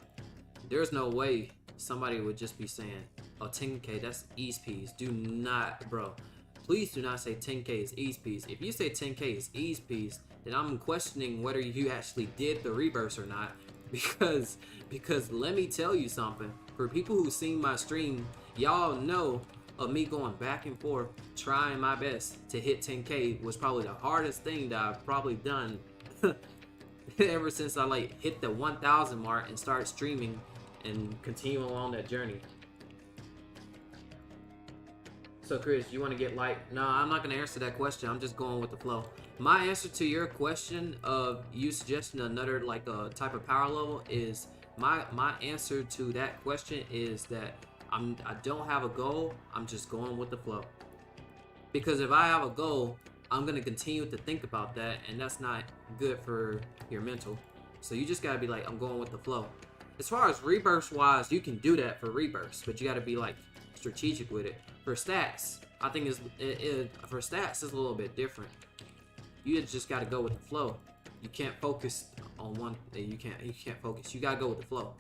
there's no way somebody would just be saying, oh, 10k, that's ease peas. Do not, bro, please do not say 10k is ease peas. If you say 10k is ease peas, then I'm questioning whether you actually did the rebirths or not. Because let me tell you something. For people who seen my stream, y'all know of me going back and forth trying my best to hit 10k was probably the hardest thing that I've probably done ever since I like hit the 1,000 mark and started streaming and continue along that journey. So Kris, you want to get like, no, I'm not going to answer that question. I'm just going with the flow. My answer to your question of you suggesting another like a type of power level is my answer to that question is that I don't have a goal. I'm just going with the flow. Because if I have a goal, I'm gonna continue to think about that, and that's not good for your mental. So you just gotta be like, I'm going with the flow. As far as rebirths wise, you can do that for rebirths, but you gotta be like strategic with it. For stats, I think for stats it's a little bit different. You just gotta go with the flow. You can't focus on one. You can't focus. You gotta go with the flow.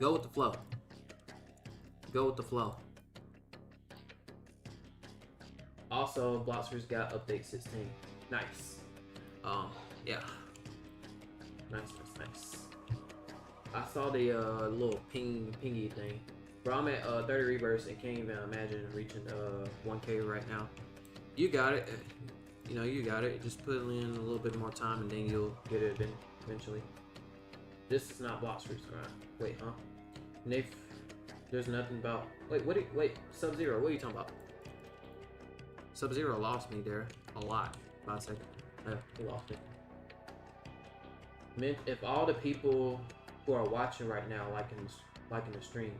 Go with the flow. Go with the flow. Also, Bloxers got update 16. Nice. Yeah. Nice. I saw the little pingy thing. Bro, I'm at 30 rebirths and can't even imagine reaching 1k right now. You got it. You know, you got it. Just put in a little bit more time and then you'll get it eventually. This is not Bloxers grind. Wait, huh? Nif. There's nothing about. Wait, Sub-Zero, what are you talking about? Sub-Zero lost me there a lot. 5 seconds. He lost it. If all the people who are watching right now liking the stream.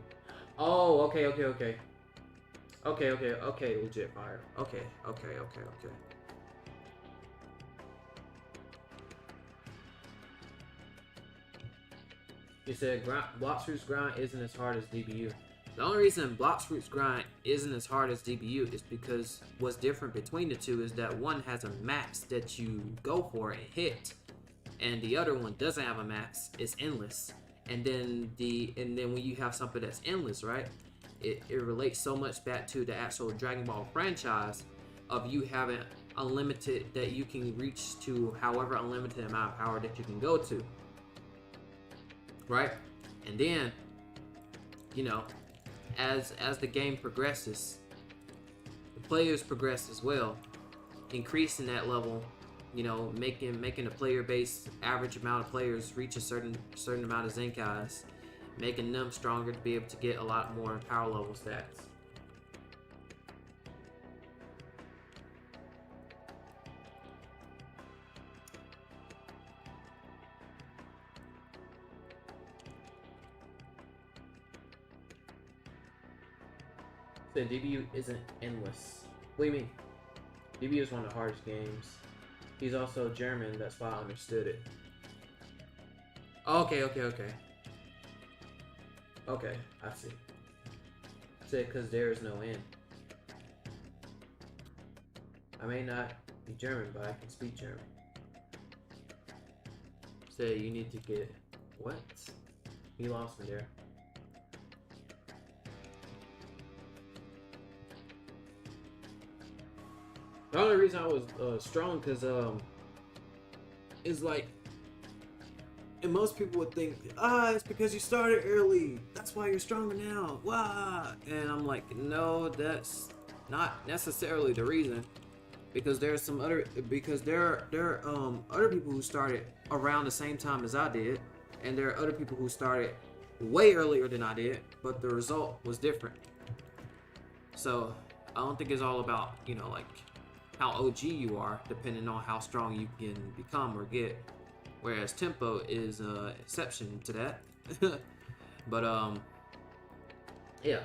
Oh, okay. Okay, legit fire. Okay. You said Bloxers grind isn't as hard as DBU. The only reason Bloxers grind isn't as hard as DBU is because what's different between the two is that one has a max that you go for and hit, and the other one doesn't have a max. It's endless. and then when you have something that's endless, right? It relates so much back to the actual Dragon Ball franchise of you having unlimited, that you can reach to however unlimited amount of power that you can go to, right? And then, you know, as the game progresses, the players progress as well, increasing that level, you know, making the player base average amount of players reach a certain amount of Zenkais, making them stronger to be able to get a lot more power level stats. The DBU isn't endless. What do you mean? DBU is one of the hardest games. He's also German, that's why I understood it. Okay. Okay, I see. Said because there is no end. I may not be German, but I can speak German. Say you need to get what? He lost me there. The only reason I was strong because it's like, and most people would think, it's because you started early, that's why you're stronger now, wah. And I'm like, no, that's not necessarily the reason, because there are other people who started around the same time as I did, and there are other people who started way earlier than I did, but the result was different. So I don't think it's all about, you know, like how OG you are, depending on how strong you can become or get. Whereas TEMPBOW is an exception to that. But yeah.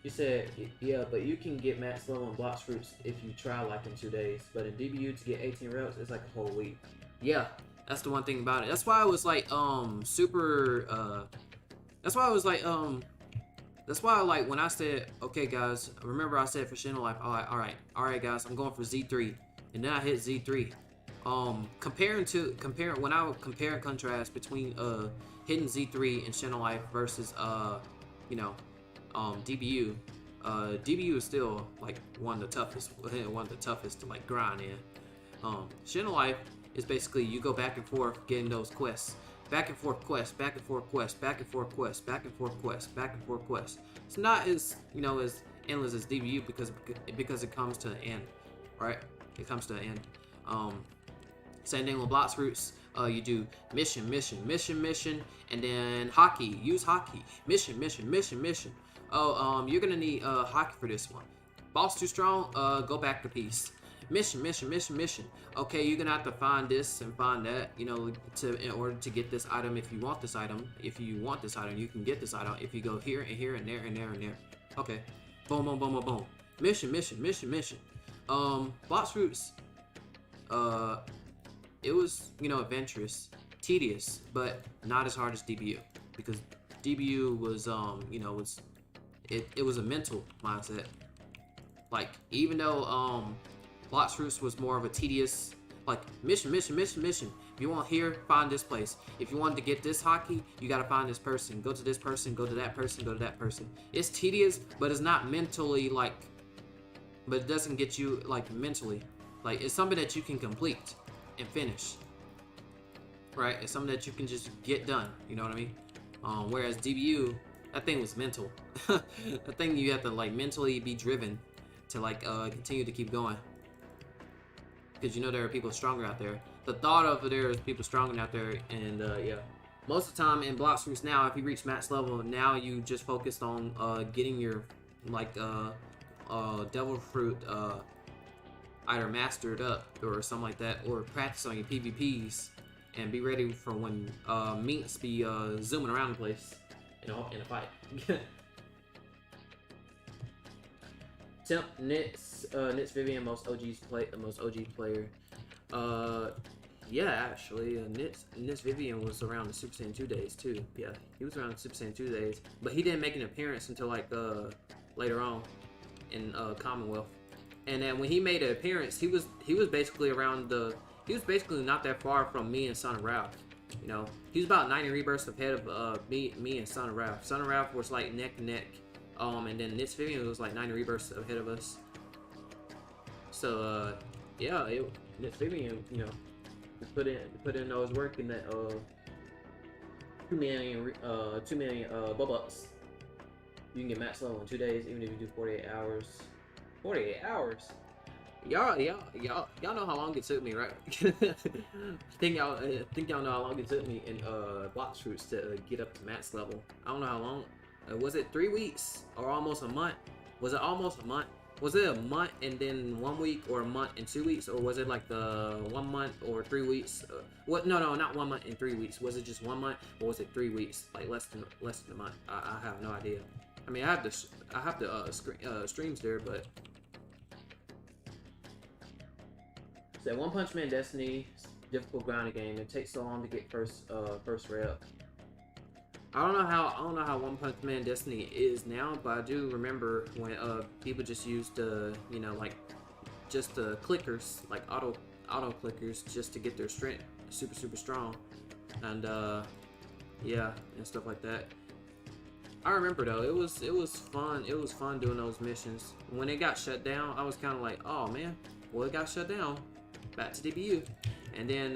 You said, yeah, but you can get max level on Blox Fruits if you try like in 2 days. But in DBU to get 18 reps, it's like a whole week. Yeah, that's the one thing about it. That's why I was like, that's why, like, when I said, okay, guys, remember I said for Shadow Life, all right, guys, I'm going for Z3, and then I hit Z3. When I would compare and contrast between hitting Z3 and Shadow Life versus DBU, DBU is still like one of the toughest to like grind in. Shadow Life is basically you go back and forth getting those quests. Back and forth quest, back and forth quest, back and forth quest, back and forth quest, back and forth quest. It's not as, you know, as endless as DBU because it comes to an end, right? It comes to an end. Same thing with Blox Fruits. You do mission, and then hockey. Use hockey. Mission. Oh, you're gonna need hockey for this one. Boss too strong. Go back to peace. Mission. Okay, you're gonna have to find this and find that, you know, in order to get this item. If you want this item, you can get this item if you go here and here and there and there and there. Okay, boom. Mission. Blox Fruits. It was, you know, adventurous, tedious, but not as hard as DBU, because DBU was, you know, it was a mental mindset. Like, even though Blox Fruits was more of a tedious, like, mission. If you want here, find this place. If you want to get this hockey, you gotta find this person. Go to this person, go to that person, go to that person. It's tedious, but it's not mentally, like, but it doesn't get you, like, mentally. Like, it's something that you can complete and finish. Right? It's something that you can just get done. You know what I mean? Whereas DBU, that thing was mental. That thing you have to, like, mentally be driven to, like, continue to keep going. Because you know there are people stronger out there. The thought of there is people stronger out there, and yeah. Most of the time in Blox Fruits now, if you reach max level, now you just focused on getting your, like, Devil Fruit either mastered up or something like that, or practice on your PvPs and be ready for when Minks be zooming around the place in a fight. Temp Nits Vivian, most OG player. Yeah, actually, Nits Vivian was around the Super Saiyan 2 days too. Yeah, he was around the Super Saiyan 2 days, but he didn't make an appearance until like later on in Commonwealth. And then when he made an appearance, he was basically around the he was basically not that far from me and Son of Ralph. You know, he was about 90 rebirths ahead of me and Son of Ralph. Son of Ralph was like neck and neck. And then Nitz Vivian was like 90 rebirths ahead of us. So yeah, Nitz Vivian, you know, put in those work in that 2 million Robux. You can get max level in 2 days, even if you do 48 hours. 48 hours. Y'all know how long it took me, right? I think y'all know how long it took me in Blox Fruits to get up to max level. I don't know how long. Was it 3 weeks or almost a month? Was it almost a month? Was it a month and then 1 week, or a month and 2 weeks, or was it like the 1 month or 3 weeks? What? No, not 1 month and 3 weeks. Was it just 1 month, or was it 3 weeks? Like less than a month. I have no idea. I mean, I have the streams there, but. So One Punch Man Destiny, difficult grinding game. It takes so long to get first rep. I don't know how One Punch Man Destiny is now, but I do remember when people just used you know, like just clickers, like auto clickers, just to get their strength super strong, and yeah, and stuff like that. I remember though, it was fun. It was fun doing those missions. When it got shut down, I was kind of like, oh man, well it got shut down. Back to DBU, and then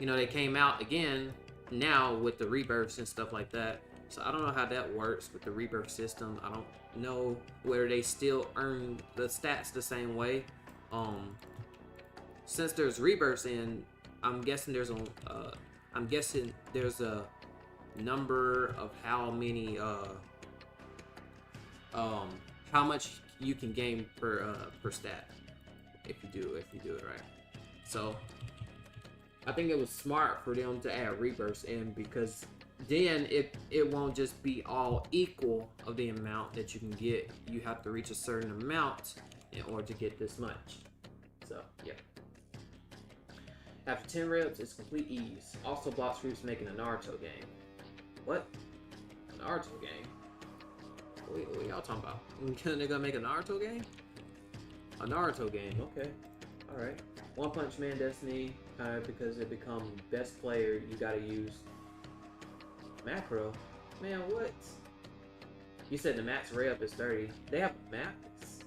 you know, they came out again now with the rebirths and stuff like that. So I don't know how that works with the rebirth system. I don't know whether they still earn the stats the same way. Since there's rebirths in, I'm guessing there's a number of how many how much you can gain per stat if you do it right. So I think it was smart for them to add rebirths in, because then it won't just be all equal of the amount that you can get. You have to reach a certain amount in order to get this much. So yeah. After 10 reps, it's complete ease. Also, Blox Fruits making a Naruto game. What? A Naruto game? What y'all talking about? They're gonna make a Naruto game? A Naruto game, okay. Alright. One Punch Man Destiny, because it become best player, you gotta use macro. Man, what? You said the max rep is 30. They have a max?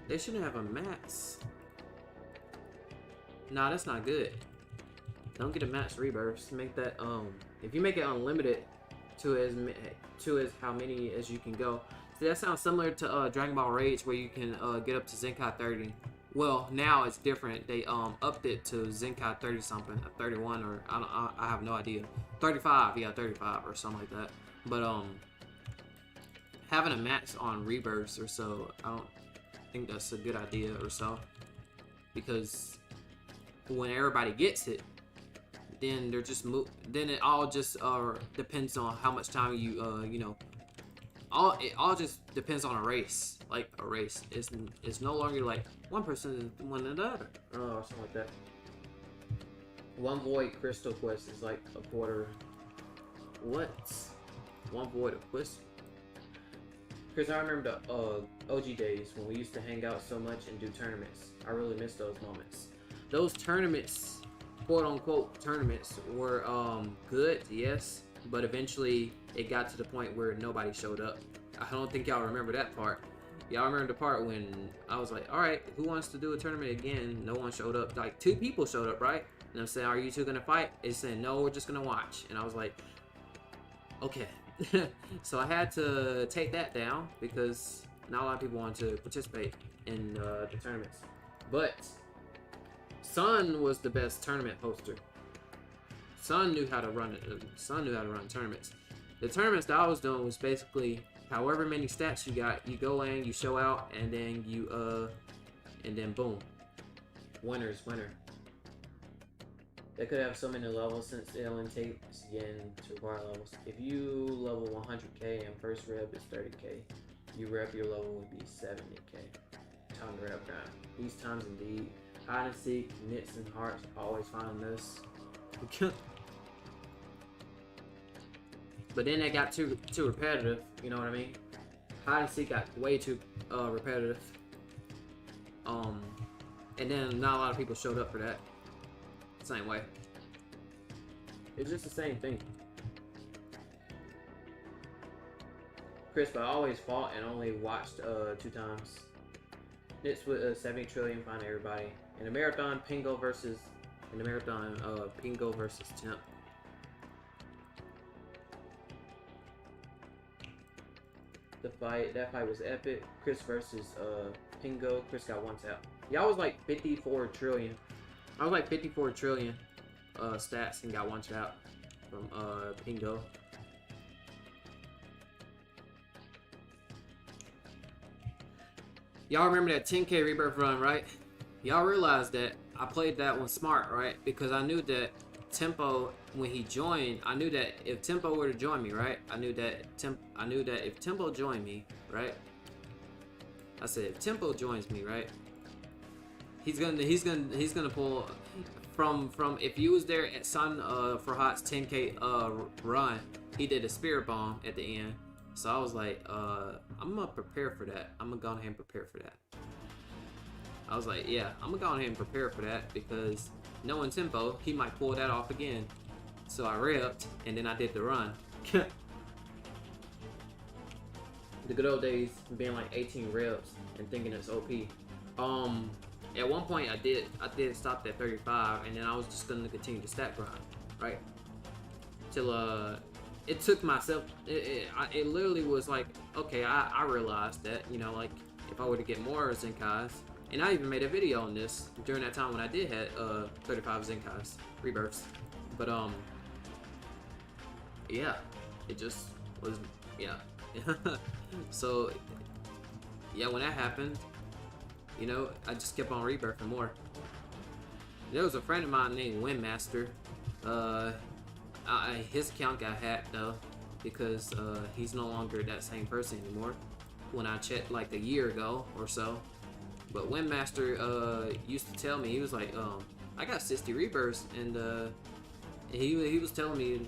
They shouldn't have a max. Nah, that's not good. Don't get a max rebirths. Make that if you make it unlimited to as how many as you can go. See, that sounds similar to Dragon Ball Rage, where you can get up to Zenkai 30. Well, now it's different. They upped it to Zenkai 30 something, 31, or I have no idea. 35, yeah, 35 or something like that. But having a max on rebirths or so, I don't think that's a good idea or so, because when everybody gets it, then they're just then it all just depends on how much time you you know. It all just depends on a race. Like a race, it's no longer like one person is one another, or something like that. One void crystal quest is like a quarter. What? One void of quest? Because I remember the OG days when we used to hang out so much and do tournaments. I really miss those moments. Those tournaments, quote unquote tournaments, were good, yes, but eventually it got to the point where nobody showed up. I don't think y'all remember that part. Y'all remember the part when I was like, alright, who wants to do a tournament again? No one showed up. Like 2 people showed up, right? And I'm saying, are you 2 gonna fight? It said, no, we're just gonna watch. And I was like, okay. So I had to take that down because not a lot of people wanted to participate in the tournaments. But Sun was the best tournament hoster. Sun knew how to run it. Sun knew how to run tournaments. The tournaments that I was doing was basically however many stats you got, you go in, you show out, and then you and then boom, winner's winner. They could have so many levels since it only takes yen to acquire levels. If you level 100k and first rep is 30k, you rep your level would be 70k. Time to rep grind. These times indeed. Hide and seek, knits and hearts, always find this. But then they got too repetitive, you know what I mean? Hide and seek got way too repetitive. And then not a lot of people showed up for that. Same way. It's just the same thing. Kris, but I always fought and only watched 2 times. It's with 70 trillion, find everybody. In the marathon, PENGO versus Temp. That fight was epic. Kris versus PENGO. Kris got 1 tap. Yeah, I was like 54 trillion. I was like 54 trillion stats and got 1 tap from PENGO. Y'all remember that 10K rebirth run, right? Y'all realize that I played that one smart, right? Because I knew that TEMPBOW, when he joined, I knew that if TEMPBOW were to join me, right? I knew that if TEMPBOW joined me, right? I said if TEMPBOW joins me, right? He's gonna pull from if you was there at Sun for Hot's 10K run, he did a spirit bomb at the end. So I was like, I'm gonna prepare for that. I'm gonna go ahead and prepare for that. I was like, yeah, I'm gonna go ahead and prepare for that because knowing TEMPBOW, he might pull that off again. So I repped and then I did the run. The good old days, being like 18 reps and thinking it's OP. At one point I did stop at 35, and then I was just gonna continue to stat grind, right? Till it took myself. It literally was like, okay, I realized that, you know, like if I were to get more Zenkais, and I even made a video on this during that time when I did had 35 Zenkais rebirths, but yeah, it just was, yeah. So yeah, when that happened, you know, I just kept on rebirthing more. There was a friend of mine named Windmaster. His account got hacked though, because he's no longer that same person anymore. When I checked like a year ago or so. But Windmaster used to tell me, he was like, I got 60 rebirths, and he was telling me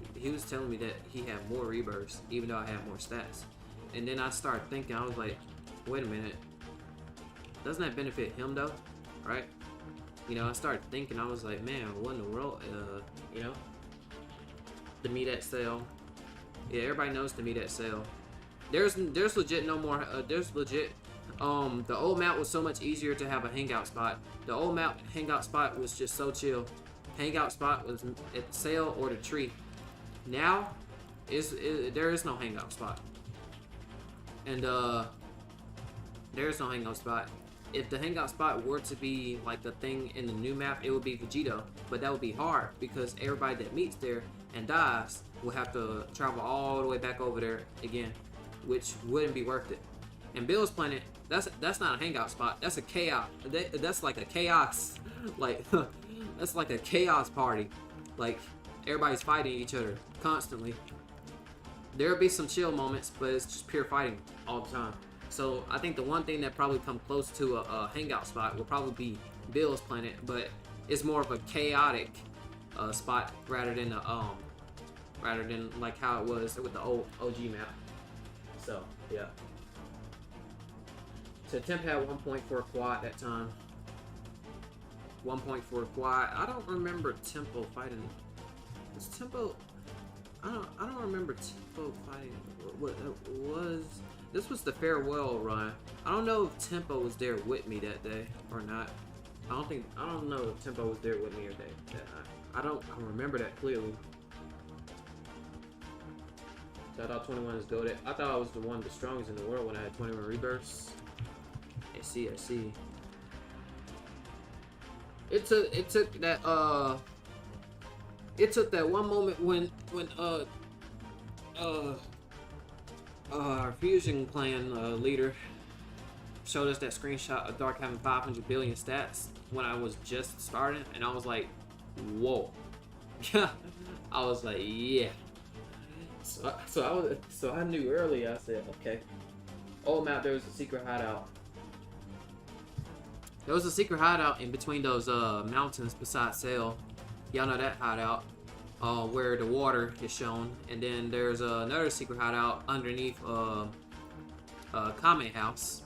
that he had more rebirths even though I had more stats. And then I started thinking, I was like, wait a minute, doesn't that benefit him though, right? You know, I started thinking, I was like, man, what in the world, you know, the meet at sale. Yeah, everybody knows the meet at sale. There's legit no more. There's legit. The old map was so much easier to have a hangout spot. The old map hangout spot was just so chill. Hangout spot was at the sale or the tree. Now, there is no hangout spot. And there is no hangout spot. If the hangout spot were to be like the thing in the new map, it would be Vegito. But that would be hard because everybody that meets there and dies will have to travel all the way back over there again, which wouldn't be worth it. And Bill's Planet, that's not a hangout spot. That's a chaos. That's like a chaos. Like that's like a chaos party. Like everybody's fighting each other constantly. There'll be some chill moments, but it's just pure fighting all the time. So I think the one thing that probably come close to a hangout spot will probably be Bill's Planet, but it's more of a chaotic spot rather than like how it was with the old OG map. So yeah. So Temp had 1.4 quad that time. 1.4 quad. I don't remember TEMPBOW fighting. Was TEMPBOW? I don't remember TEMPBOW fighting. What was? This was the farewell run. I don't know if TEMPBOW was there with me that day or not. I don't know if TEMPBOW was there with me or that night. I don't remember that clearly. So I thought 21 is goated. I thought I was the strongest in the world when I had 21 rebirths. I see. It took that one moment when our fusion clan leader showed us that screenshot of Dark having 500 billion stats when I was just starting, and I was like, whoa. I was like, yeah. So I knew early. I said, okay. Old map, there was a secret hideout. There was a secret hideout in between those mountains beside Sail. Y'all know that hideout, where the water is shown. And then there's another secret hideout underneath Kame House,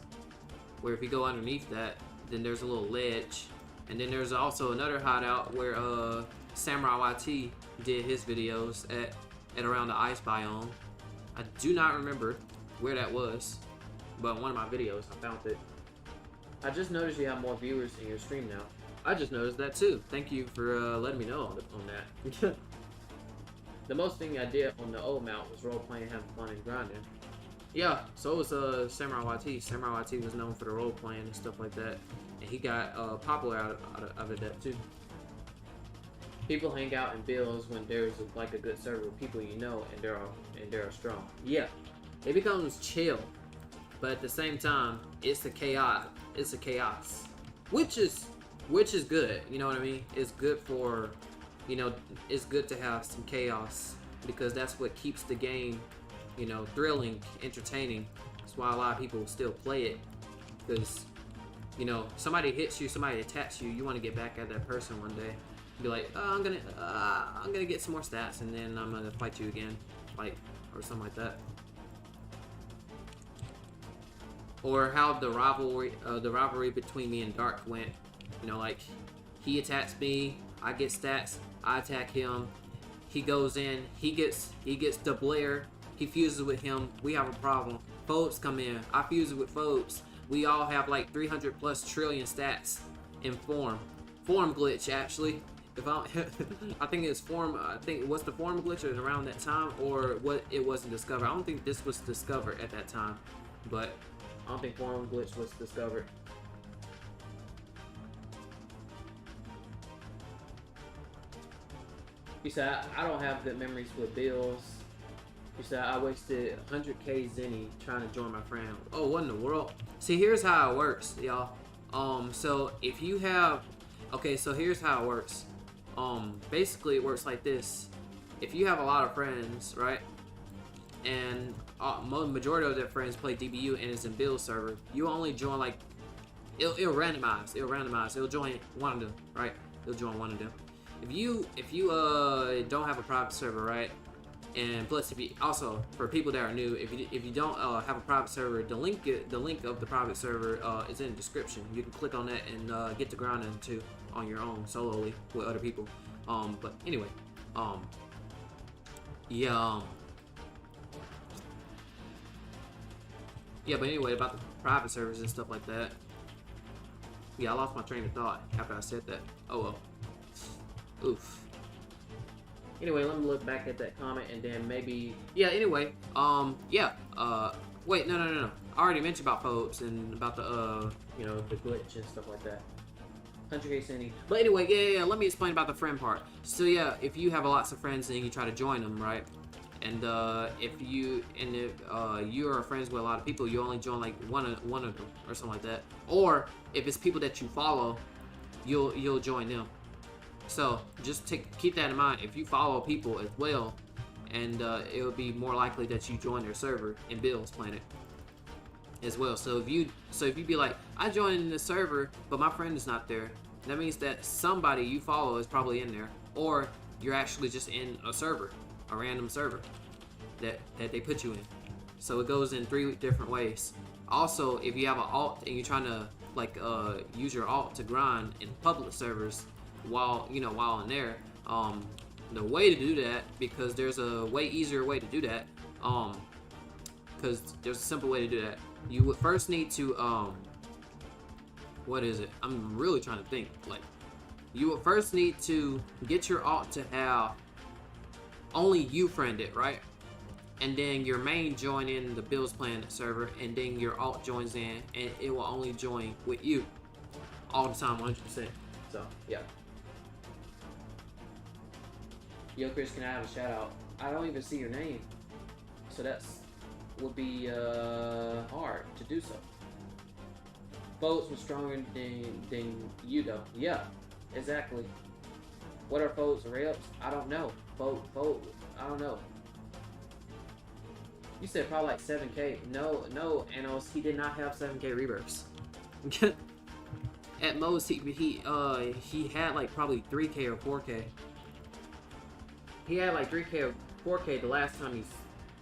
where if you go underneath that, then there's a little ledge And then there's also another hideout where Samurai YT did his videos at around the ice biome. I do not remember where that was, but one of my videos I found it. I just noticed you have more viewers in your stream now. I just noticed that too. Thank you for letting me know on that. The most thing I did on the old mount was role playing, having fun, and grinding. Yeah, so it was Samurai YT. Samurai YT was known for the role playing and stuff like that, and he got popular out of that too. People hang out in builds when there's like a good server with people you know and they're strong. Yeah, it becomes chill, but at the same time, it's a chaos. It's a chaos, which is good. You know what I mean? It's good for, you know, it's good to have some chaos because that's what keeps the game, you know, thrilling, entertaining. That's why a lot of people still play it, because, you know, somebody hits you, somebody attacks you, you want to get back at that person one day. Be like, oh, I'm gonna get some more stats, and then I'm gonna fight you again, like, or something like that. Or how the rivalry between me and Dark went. You know, like, he attacks me, I get stats, I attack him, he goes in, he gets the Blair, he fuses with him, we have a problem. Phobes come in, I fuse with Phobes. We all have like 300 plus trillion stats in form glitch actually. If I think it's form. I think what's the form glitch around that time, or what it wasn't discovered. I don't think this was discovered at that time, but I don't think form glitch was discovered. You said I don't have good memories with bills. You said I wasted 100k zenny trying to join my friend. Oh, what in the world? See, here's how it works, y'all. So if you have, okay, so here's how it works. Basically it works like this. If you have a lot of friends, right, and majority of their friends play DBU and it's in build server, you only join like, it'll randomize, it'll join one of them, right? It'll join one of them. If you don't have a private server, right, and plus if you also, for people that are new, if you don't have a private server, the link of the private server is in the description. You can click on that and get to grinding too on your own, solely with other people. But anyway, yeah, but anyway, about the private servers and stuff like that. Yeah, I lost my train of thought after I said that. Oh well. Oof. Anyway, let me look back at that comment and then maybe, yeah, anyway, yeah, wait, no. I already mentioned about Phobes and about the, you know, the glitch and stuff like that. 100k Sandy. But anyway, yeah, let me explain about the friend part. So yeah, if you have lots of friends and you try to join them, right? And if you are friends with a lot of people, you only join like one of them or something like that. Or if it's people that you follow, you'll join them. So just keep that in mind. If you follow people as well, and it will be more likely that you join their server in Bill's Planet as well. So if you be like, I joined in the server, but my friend is not there, that means that somebody you follow is probably in there, or you're actually just in a server, a random server that they put you in. So it goes in 3 different ways. Also, if you have an alt and you're trying to like use your alt to grind in public servers while in there, the way to do that, because there's a way easier way to do that, because there's a simple way to do that. You would first need to what is it? I'm really trying to think. Like, you would first need to get your alt to have only you friended, right? And then your main join in the Bill's Planet server, and then your alt joins in, and it will only join with you all the time, 100%. So yeah. Yo, Kris, can I have a shout out? I don't even see your name, so would be hard to do so. Foes was stronger than you though. Yeah, exactly. What are foes reps? I don't know. Foes, I don't know. You said probably like 7k. No, Anos, he did not have 7k rebirths. At most, he had like probably 3k or 4k. He had like 3k or 4k the last time he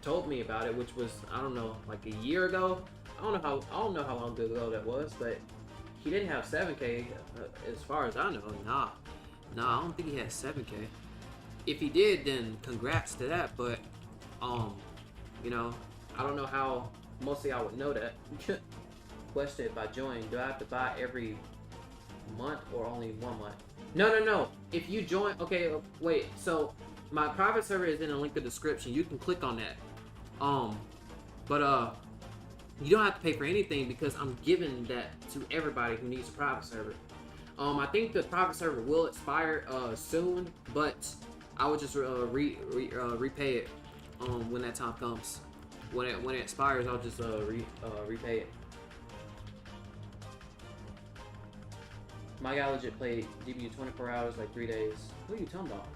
told me about it, which was, I don't know, like a year ago. I don't know how long ago that was, but he didn't have 7K as far as I know. Nah, I don't think he had 7K. If he did, then congrats to that. But you know, I don't know how most of y'all would know that. Question: if I join, do I have to buy every month or only 1 month? No. If you join, okay, wait. So my private server is in the link in the description. You can click on that. But you don't have to pay for anything because I'm giving that to everybody who needs a private server. I think the private server will expire soon, but I would just repay it when that time comes. When it expires, I'll just repay it. My guy legit played DBU 24 hours, like 3 days. What are you talking about?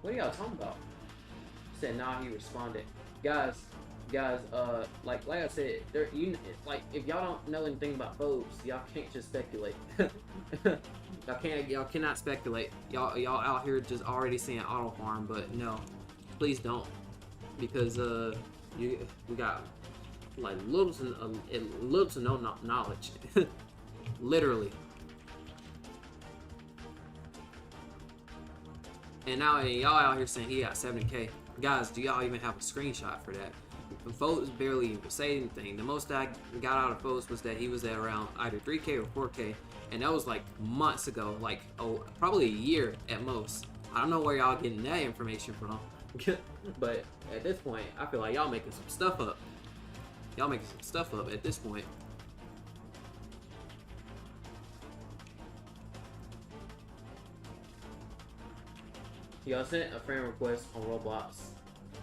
What are y'all talking about? He said, nah, he responded. Guys, like I said, like, if y'all don't know anything about phobes, y'all can't just speculate. y'all cannot speculate. Y'all out here just already saying auto farm, but no, please don't, because we got like little to no knowledge. Literally. And now y'all out here saying he got 70K. Guys, do y'all even have a screenshot for that? Foes barely even say anything. The most I got out of Foes was that he was at around either 3K or 4K, and that was like months ago, like probably a year at most. I don't know where y'all getting that information from. But at this point, I feel like y'all making some stuff up. Y'all making some stuff up at this point. Y'all sent a friend request on Roblox.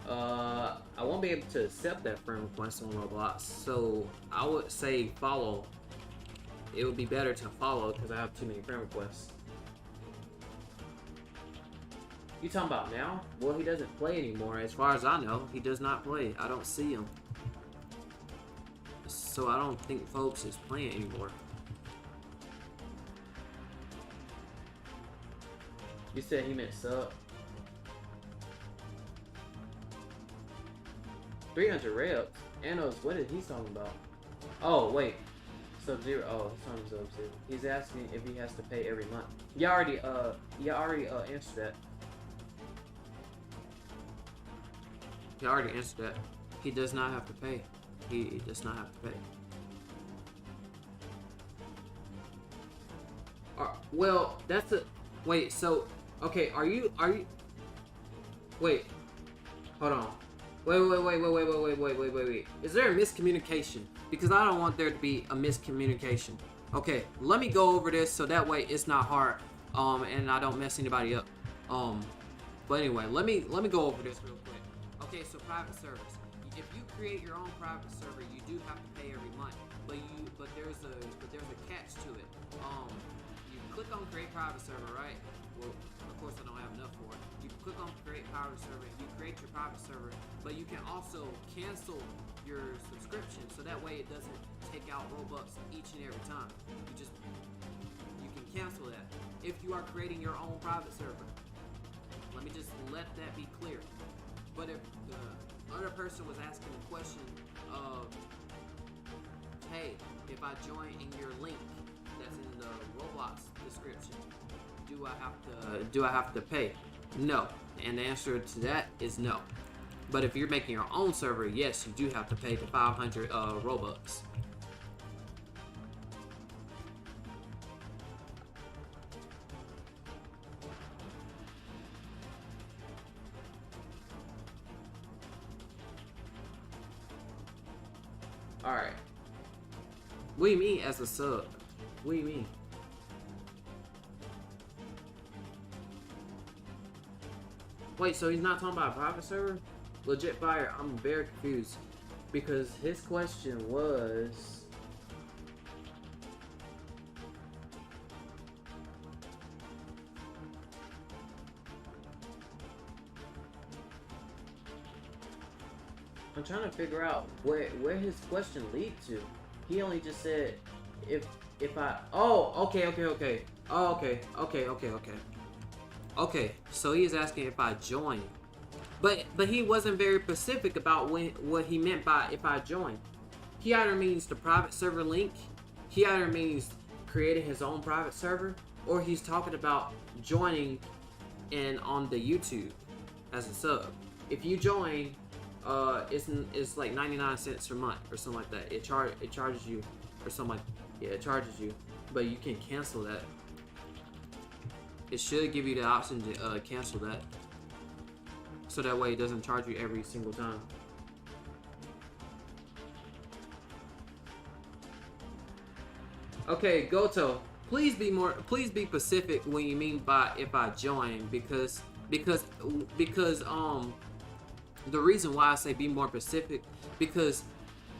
I won't be able to accept that friend request on Roblox, so I would say follow. It would be better to follow because I have too many friend requests. You talking about now? Well, he doesn't play anymore. As far as I know, he does not play. I don't see him. So I don't think folks is playing anymore. You said he meant sub. 300 reps. Anos, what is he talking about? Oh wait, Sub-Zero. Oh, he's talking Sub-Zero. He's asking if he has to pay every month. You already answered that. You already answered that. He does not have to pay. He does not have to pay. Well, that's a wait. So okay, are you? Wait, hold on. Wait. Is there a miscommunication? Because I don't want there to be a miscommunication. Okay, let me go over this so that way it's not hard, and I don't mess anybody up. But anyway, let me go over this real quick. Okay, so private servers. If you create your own private server, you do have to pay every month. But there's a catch to it. You click on create private server, right? Well, of course I don't have enough for it. You click on create private server, you create your private server, but you can also cancel your subscription, so that way it doesn't take out Robux each and every time. You can cancel that if you are creating your own private server. Let me just let that be clear. But if the other person was asking the question of, hey, if I join in your link that's in the Roblox description, do I have to pay? No. And the answer to that is no. But if you're making your own server, yes, you do have to pay the 500 Robux. Alright. What do you mean as a sub? What do you mean? Wait, so he's not talking about a private server? Legit fire, I'm very confused. Because his question was... I'm trying to figure out where his question lead to. He only just said if I... Oh, okay. Oh, okay. Okay, so he is asking if I join, but he wasn't very specific about what he meant by if I join. He either means the private server link, he either means creating his own private server, or he's talking about joining in on the YouTube as a sub. If you join, it's like 99 cents per month or something like that. It charges you or something like, yeah, it charges you, but you can cancel that. It should give you the option to cancel that, so that way it doesn't charge you every single time. Okay, Goto, please be specific when you mean by if I join, because the reason why I say be more specific, because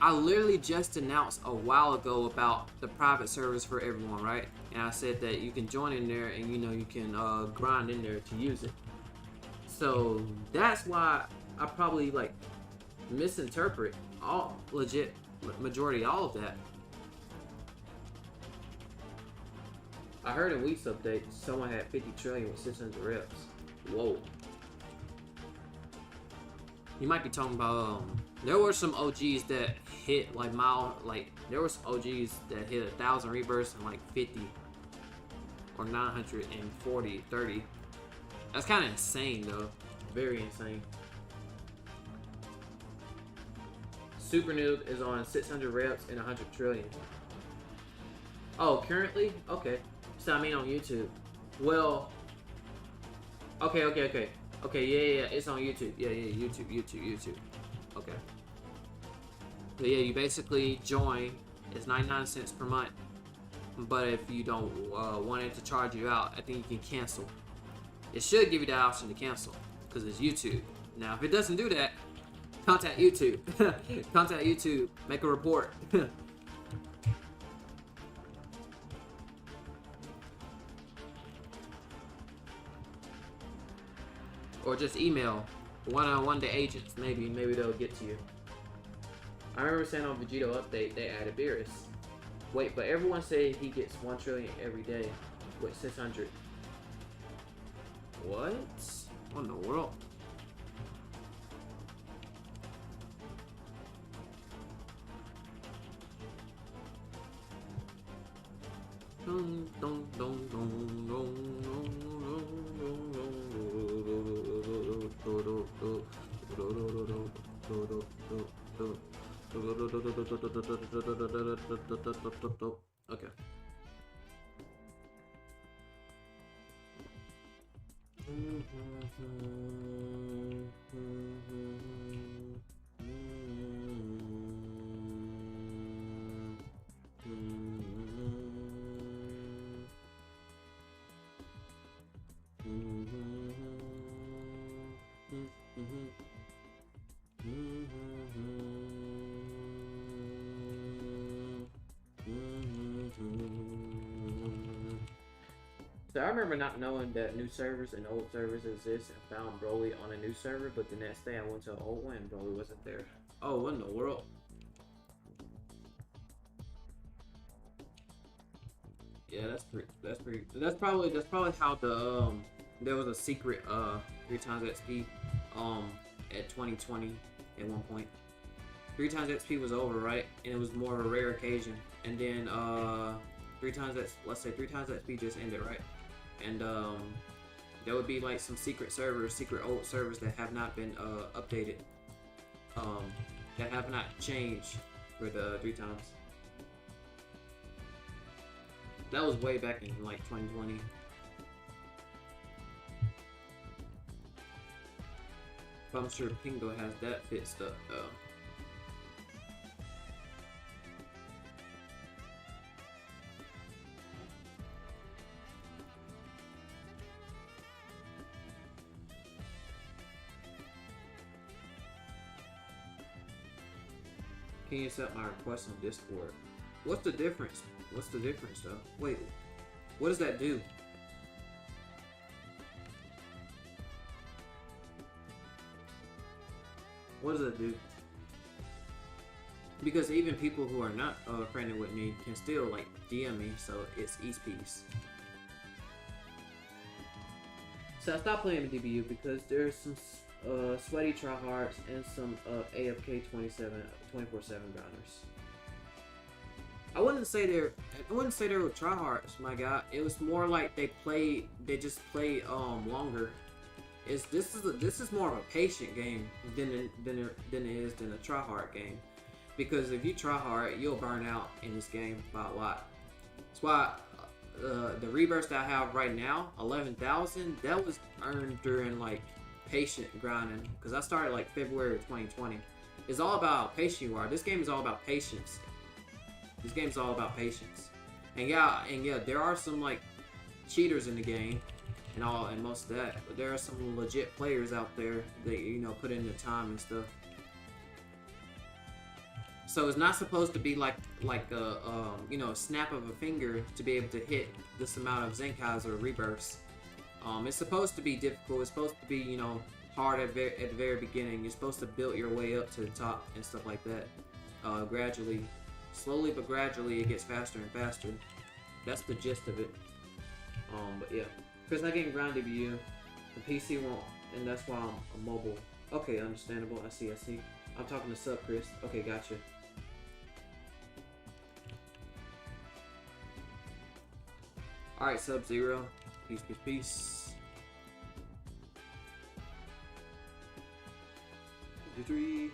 I literally just announced a while ago about the private servers for everyone, right? And I said that you can join in there, and you know, you can grind in there to use it. So that's why I probably like misinterpret majority all of that. I heard in week's update someone had 50 trillion with 600 reps. Whoa. You might be talking about there were some OGs that hit like there were some OGs that hit 1,000 rebirths in like 50 or 940, 30. That's kind of insane though. Very insane. Super Noob is on 600 reps and 100 trillion. Oh, currently? Okay. So I mean on YouTube. Well, okay, yeah, it's on YouTube. Yeah, YouTube. Okay. So yeah, you basically join. It's 99 cents per month. But if you don't want it to charge you out, I think you can cancel. It should give you the option to cancel, because it's YouTube. Now, if it doesn't do that, contact YouTube. Contact YouTube. Make a report. Or just email one-on-one to agents. Maybe they'll get to you. I remember saying on Vegito Update they added Beerus. Wait, but everyone said he gets 1 trillion every day with 600. What? What in the world? Dun, dun, dun, dun, dun, dun. Okay. So I remember not knowing that new servers and old servers exist, and found Broly on a new server, but the next day I went to an old one and Broly wasn't there. Oh, what in the world? Yeah, that's probably how the there was a secret 3x XP at 2020 at one point. 3x XP was over, right? And it was more of a rare occasion. And then 3x XP just ended, right? And there would be like some secret servers, secret old servers that have not been updated, that have not changed for the 3x. That was way back in like 2020. But I'm sure PENGO has that fixed up though. Can you accept my request on Discord? What's the difference? What's the difference though? Wait, what does that do? What does that do? Because even people who are not friendly with me can still like DM me, so it's each piece. So I stopped playing the DBU because there's some sweaty tryhards and some AFK 24/7 grounders. I wouldn't say they were tryhards, my God. It was more like they just play longer. This is more of a patient game than it is a tryhard game. Because if you try hard, you'll burn out in this game by a lot. That's why the rebirths that I have right now, 11,000, that was earned during like patient grinding. Because I started like February of 2020. It's all about how patient you are. This game is all about patience. This game's all about patience. And yeah, there are some like cheaters in the game and most of that. But there are some legit players out there that put in the time and stuff. So it's not supposed to be like a snap of a finger to be able to hit this amount of Zenkais or rebirths. It's supposed to be difficult. It's supposed to be hard at the very beginning. You're supposed to build your way up to the top and stuff like that. Gradually, slowly but gradually, it gets faster and faster. That's the gist of it. But yeah, Kris not getting ground DBU. The PC won't, and that's why I'm mobile. Okay, understandable. I see. I'm talking to Sub Kris. Okay, gotcha. Alright, Sub-Zero. Peace. 3.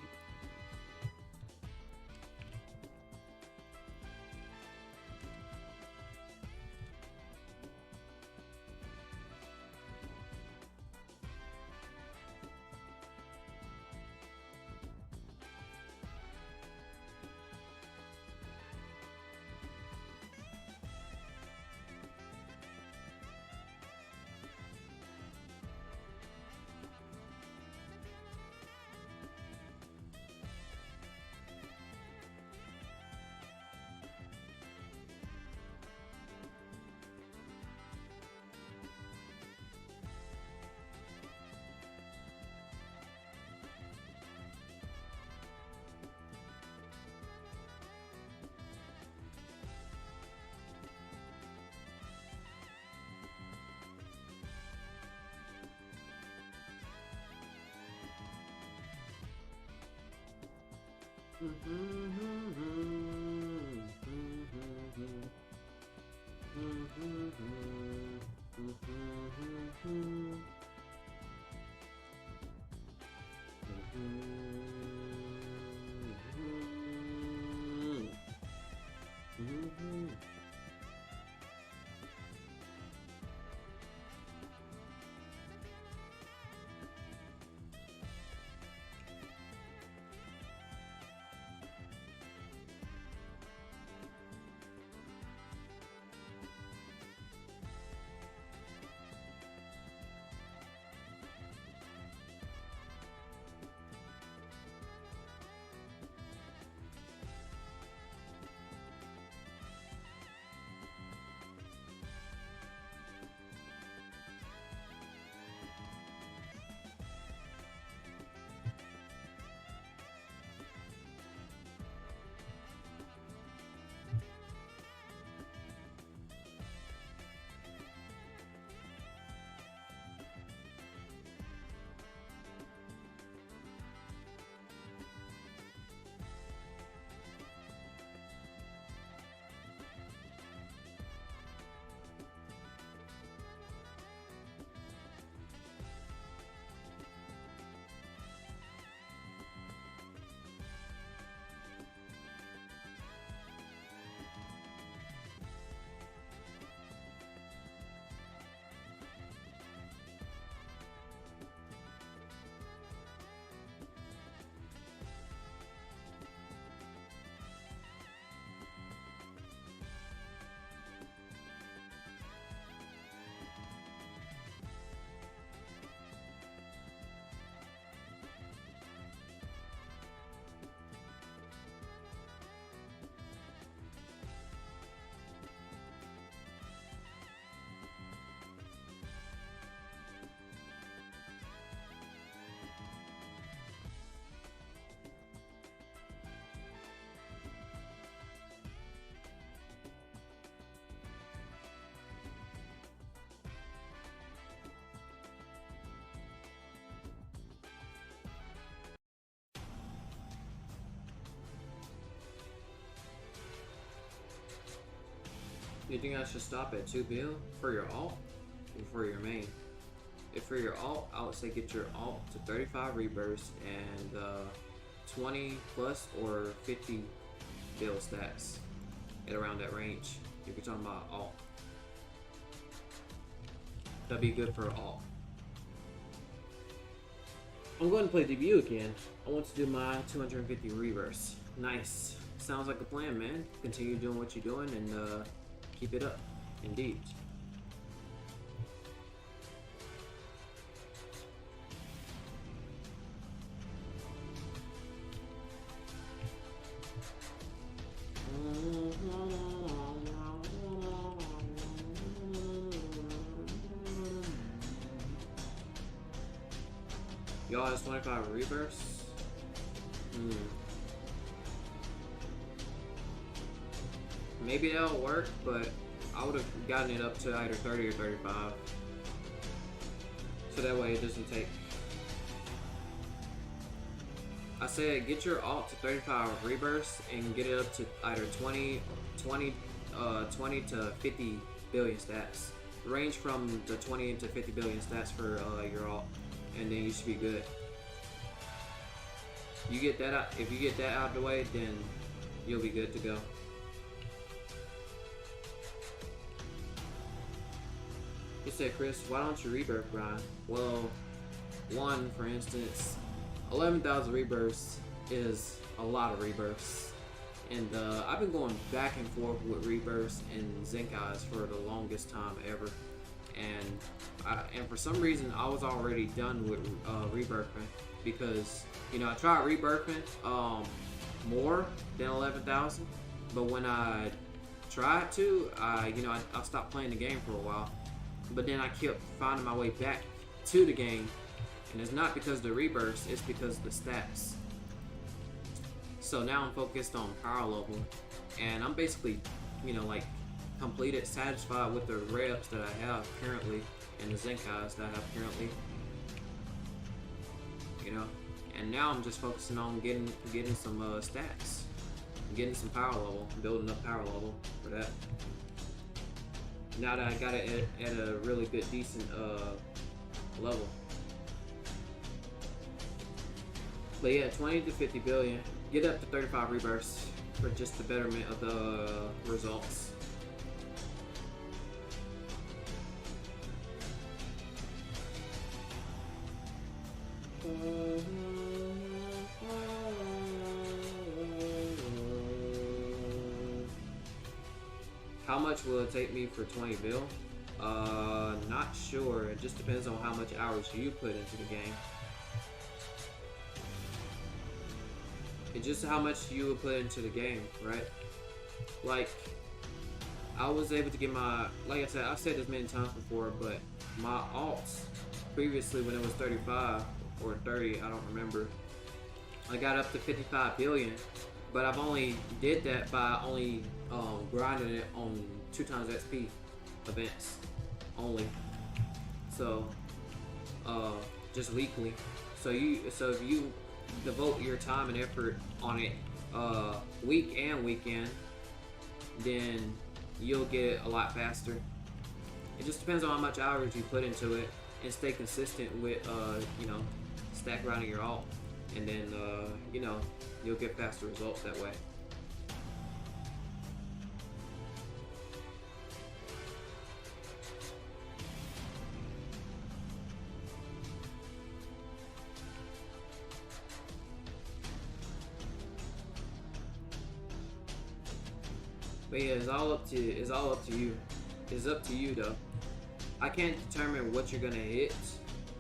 You think I should stop at 2 bill for your alt or for your main? If for your alt, I would say get your alt to 35 rebirths and 20 plus or 50 bill stats at around that range. If you're talking about alt, that'd be good for alt. I'm going to play DBU again. I want to do my 250 rebirths. Nice. Sounds like a plan, man. Continue doing what you're doing and keep it up. Indeed. Y'all has 25 rebirths. Maybe that'll work, but I would have gotten it up to either 30 or 35. So that way it doesn't take. I said get your alt to 35 rebirths and get it up to either 20 to 50 billion stats. Range from the 20 to 50 billion stats for your alt, and then you should be good. You get that out. If you get that out of the way, then you'll be good to go. You said, Kris, why don't you rebirth grind? Well, one, for instance, 11,000 rebirths is a lot of rebirths. And I've been going back and forth with rebirths and Zenkais for the longest time ever. And for some reason, I was already done with rebirthing because, you know, I tried rebirthing more than 11,000. But when I tried to, I stopped playing the game for a while. But then I kept finding my way back to the game, and it's not because of the rebirths, it's because of the stats. So now I'm focused on power level, and I'm basically, like completed, satisfied with the reps that I have currently and the Zenkais that I have currently. And now I'm just focusing on getting some stats, getting some power level, building up power level for that. Now that I got it at a really good, decent level. But yeah, 20 to 50 billion. Get up to 35 rebirths for just the betterment of the results. How much will it take me for 20 bill? Not sure. It just depends on how much hours you put into the game. It's just how much you would put into the game, right? Like, I was able to get my, like I said, I've said this many times before, but my alts previously when it was 35 or 30, I don't remember, I got up to 55 billion, but I've only did that by only grinding it on 2x XP events only. So just weekly. So if you devote your time and effort on it week and weekend, then you'll get it a lot faster. It just depends on how much hours you put into it and stay consistent with stack grinding your alt, and then you'll get faster results that way. But yeah, it's all up to you. It's up to you though. I can't determine what you're gonna hit.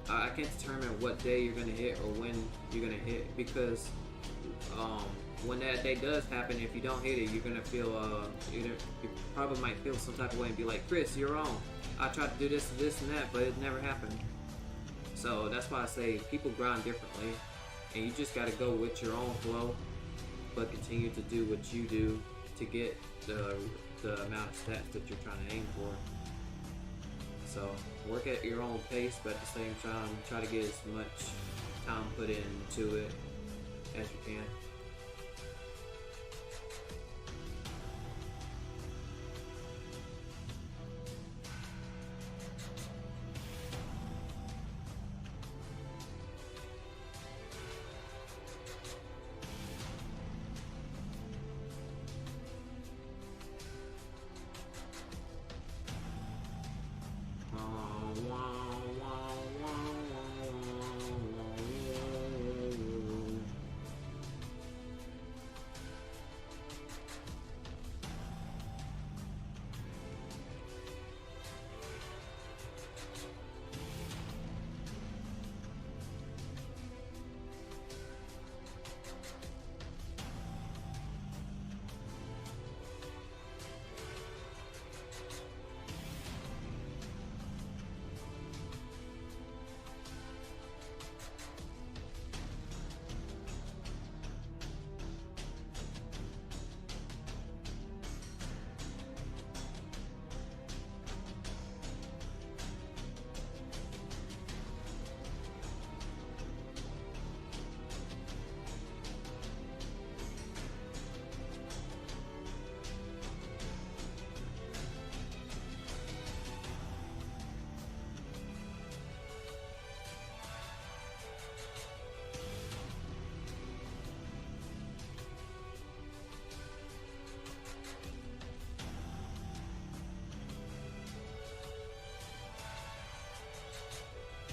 I can't determine what day you're gonna hit or when you're gonna hit, because when that day does happen, if you don't hit it, you're gonna feel you probably might feel some type of way and be like, Kris, you're wrong. I tried to do this and this and that, but it never happened. So that's why I say people grind differently, and you just gotta go with your own flow, but continue to do what you do to get the amount of stats that you're trying to aim for. So work at your own pace, but at the same time try to get as much time put into it as you can.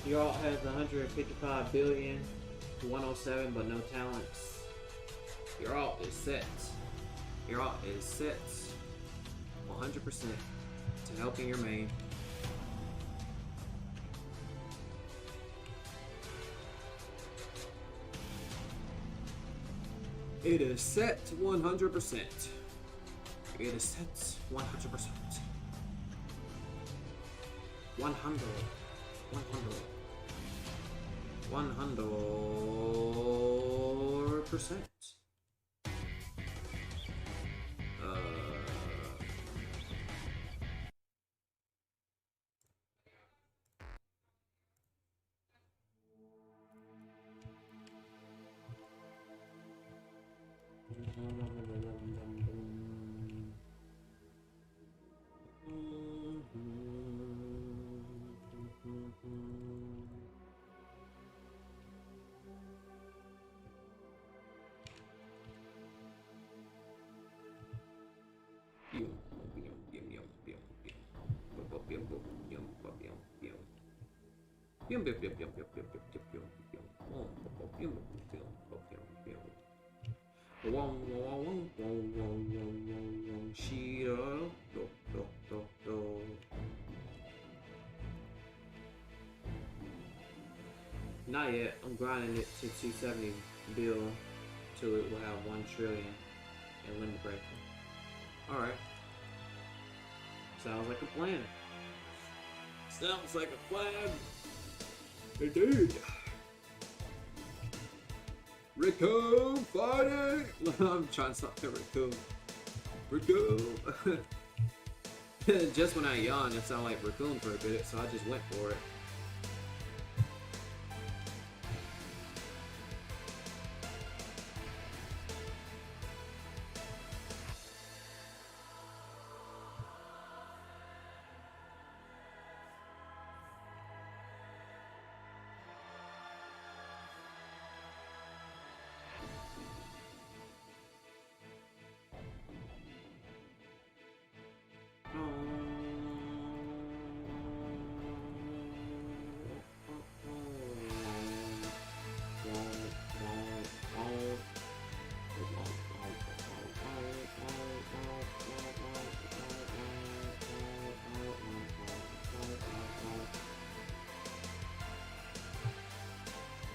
Your alt has 155 billion, 107, but no talents. Your alt is set. Your alt is set 100% to helping your main. It is set 100%. It is set 100%. 100. 100%. Not yet. I'm grinding it to 270 bill till it will have 1 trillion and win the breaker. Alright. Sounds like a plan. Sounds like a plan. Indeed. Raccoon fighting! I'm trying to stop the raccoon. Raccoon! Just when I yawned, it sounded like raccoon for a bit, so I just went for it.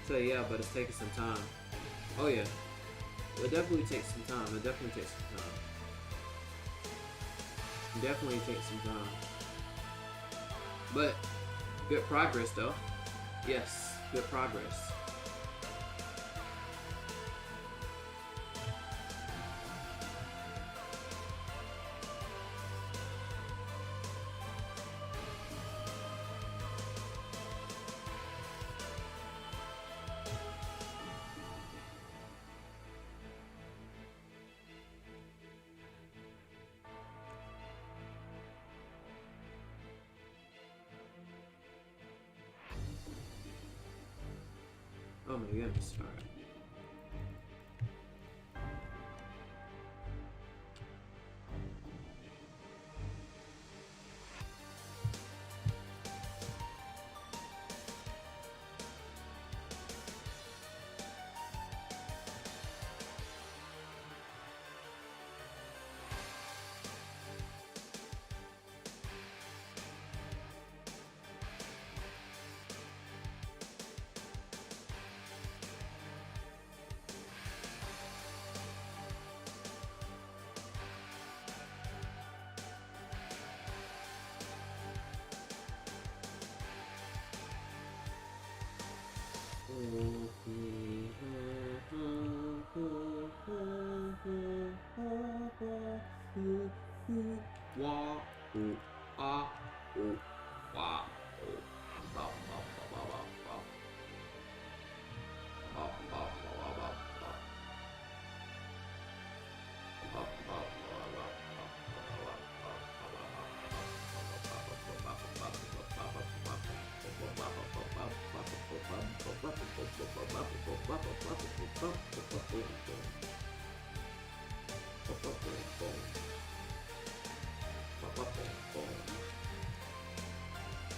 So yeah, but it's taking some time. Oh yeah. It definitely takes some time. It definitely takes some time. It definitely takes some time. But good progress though. Yes, good progress. Oh my goodness, alright.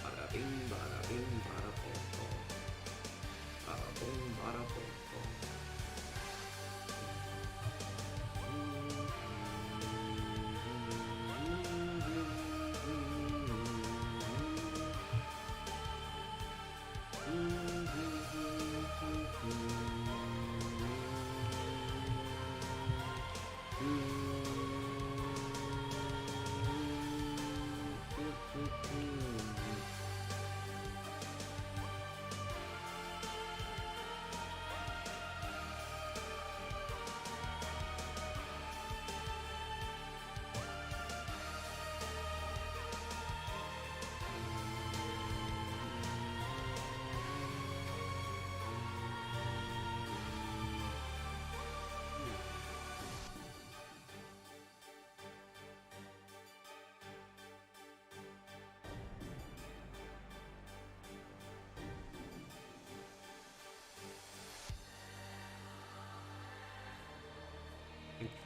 Bada bing, bada bing, bada boom, boom.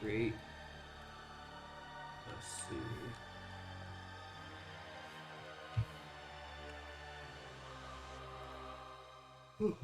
create. Let's see. Whew.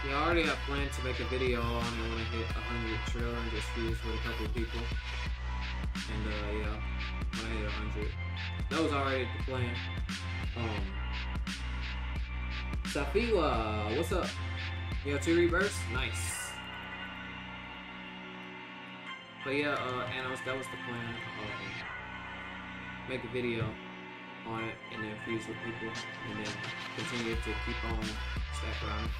Yeah, I already have planned to make a video on it when I hit 100 trailer and just views with a couple of people. And yeah, when I hit 100. That was already the plan. Safiwa, what's up? You have 2 rebirths? Nice. But yeah, Anos, that was the plan. Make a video on it and then fuse with people and then continue to keep on stat grinding.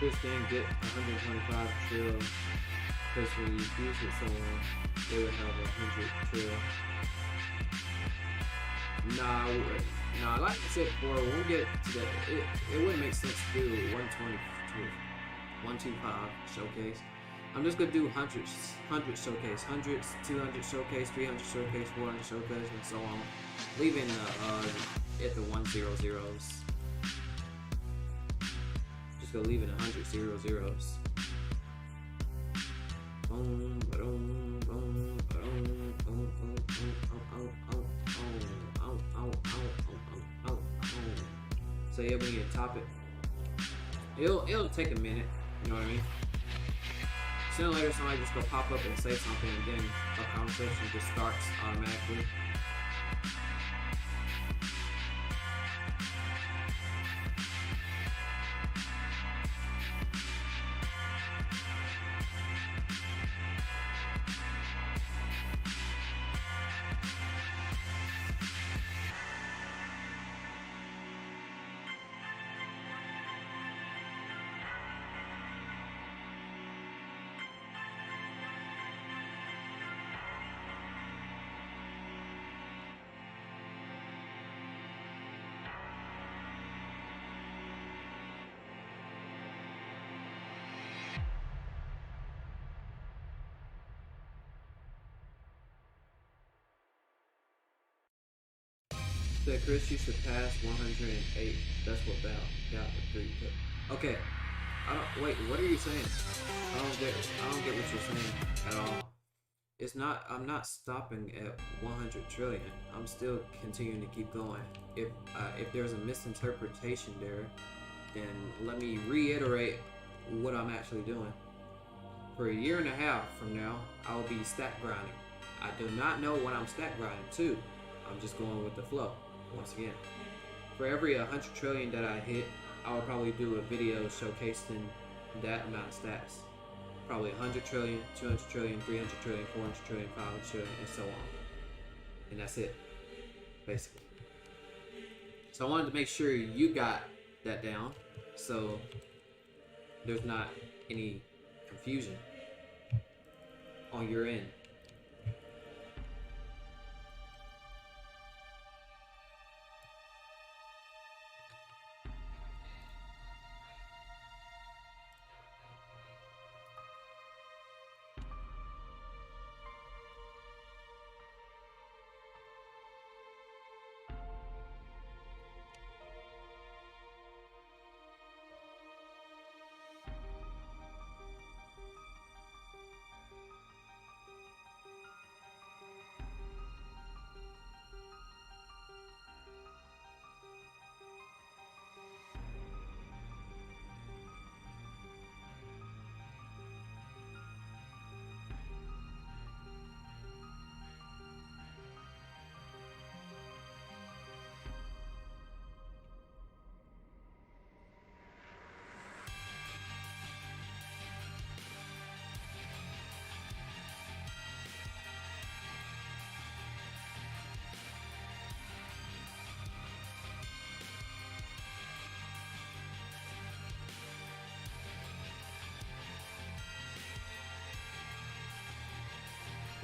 Kris didn't get 125 trill because when you fuse with someone, they would have 100 trill. Nah, like I said before, when we get to that, it wouldn't make sense to do 120 to 125 showcase. I'm just gonna do 100 showcase, 100s, 200 showcase, 300 showcase, 400 showcase, and so on, leaving at the 100s. Go leaving 100 0-0s. So yeah, we need to top it. It'll take a minute, you know what I mean? Sooner or later somebody just go pop up and say something and then a conversation just starts automatically. Said Kris, you should pass 108. That's what Val got with 3. Okay. Wait, what are you saying? I don't get what you're saying at all. It's not, I'm not stopping at 100 trillion. I'm still continuing to keep going. If there's a misinterpretation there, then let me reiterate what I'm actually doing. For a year and a half from now, I will be stat grinding. I do not know what I'm stat grinding to. I'm just going with the flow. Once again, for every 100 trillion that I hit, I will probably do a video showcasing that amount of stats. Probably 100 trillion, 200 trillion, 300 trillion, 400 trillion, 500 trillion, and so on. And that's it, basically. So I wanted to make sure you got that down, so there's not any confusion on your end.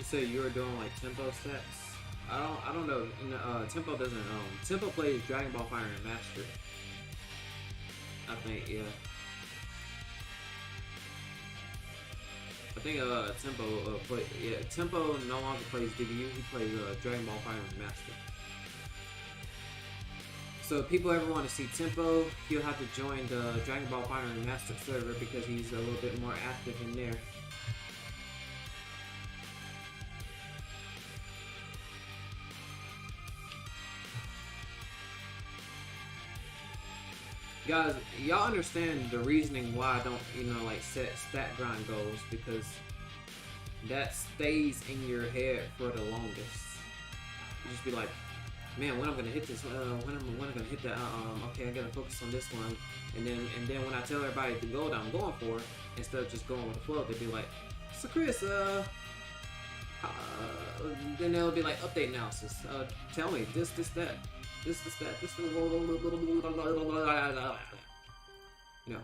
You say you were doing like tempo stats? I don't know. Tempo doesn't Tempo plays Dragon Ball Fire and Master. I think, yeah. I think Tempo no longer plays DBU, he plays Dragon Ball Fire and Master. So if people ever want to see Tempo, he'll have to join the Dragon Ball Fire and Master server because he's a little bit more active in there. Guys, y'all understand the reasoning why I don't, like set stat grind goals, because that stays in your head for the longest. You just be like, man, when I'm gonna hit this, when I'm gonna hit that, okay, I gotta focus on this one, and then when I tell everybody the goal that I'm going for, instead of just going with the flow, they'd be like, so Kris, then they'll be like, update analysis, tell me, this, that. This, that, this, you know.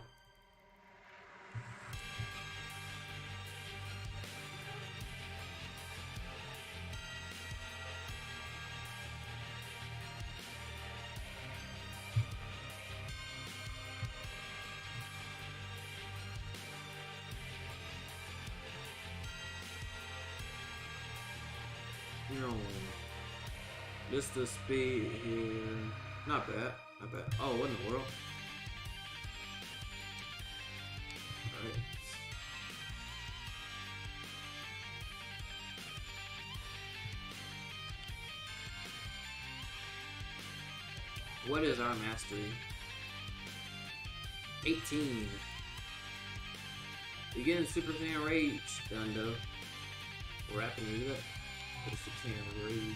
Just the speed here. Not bad. Not bad. Oh, what in the world? Alright. What is our mastery? 18. You're getting SuperSaiyan Rage done though. Wrapping it up with a SuperSaiyan Rage.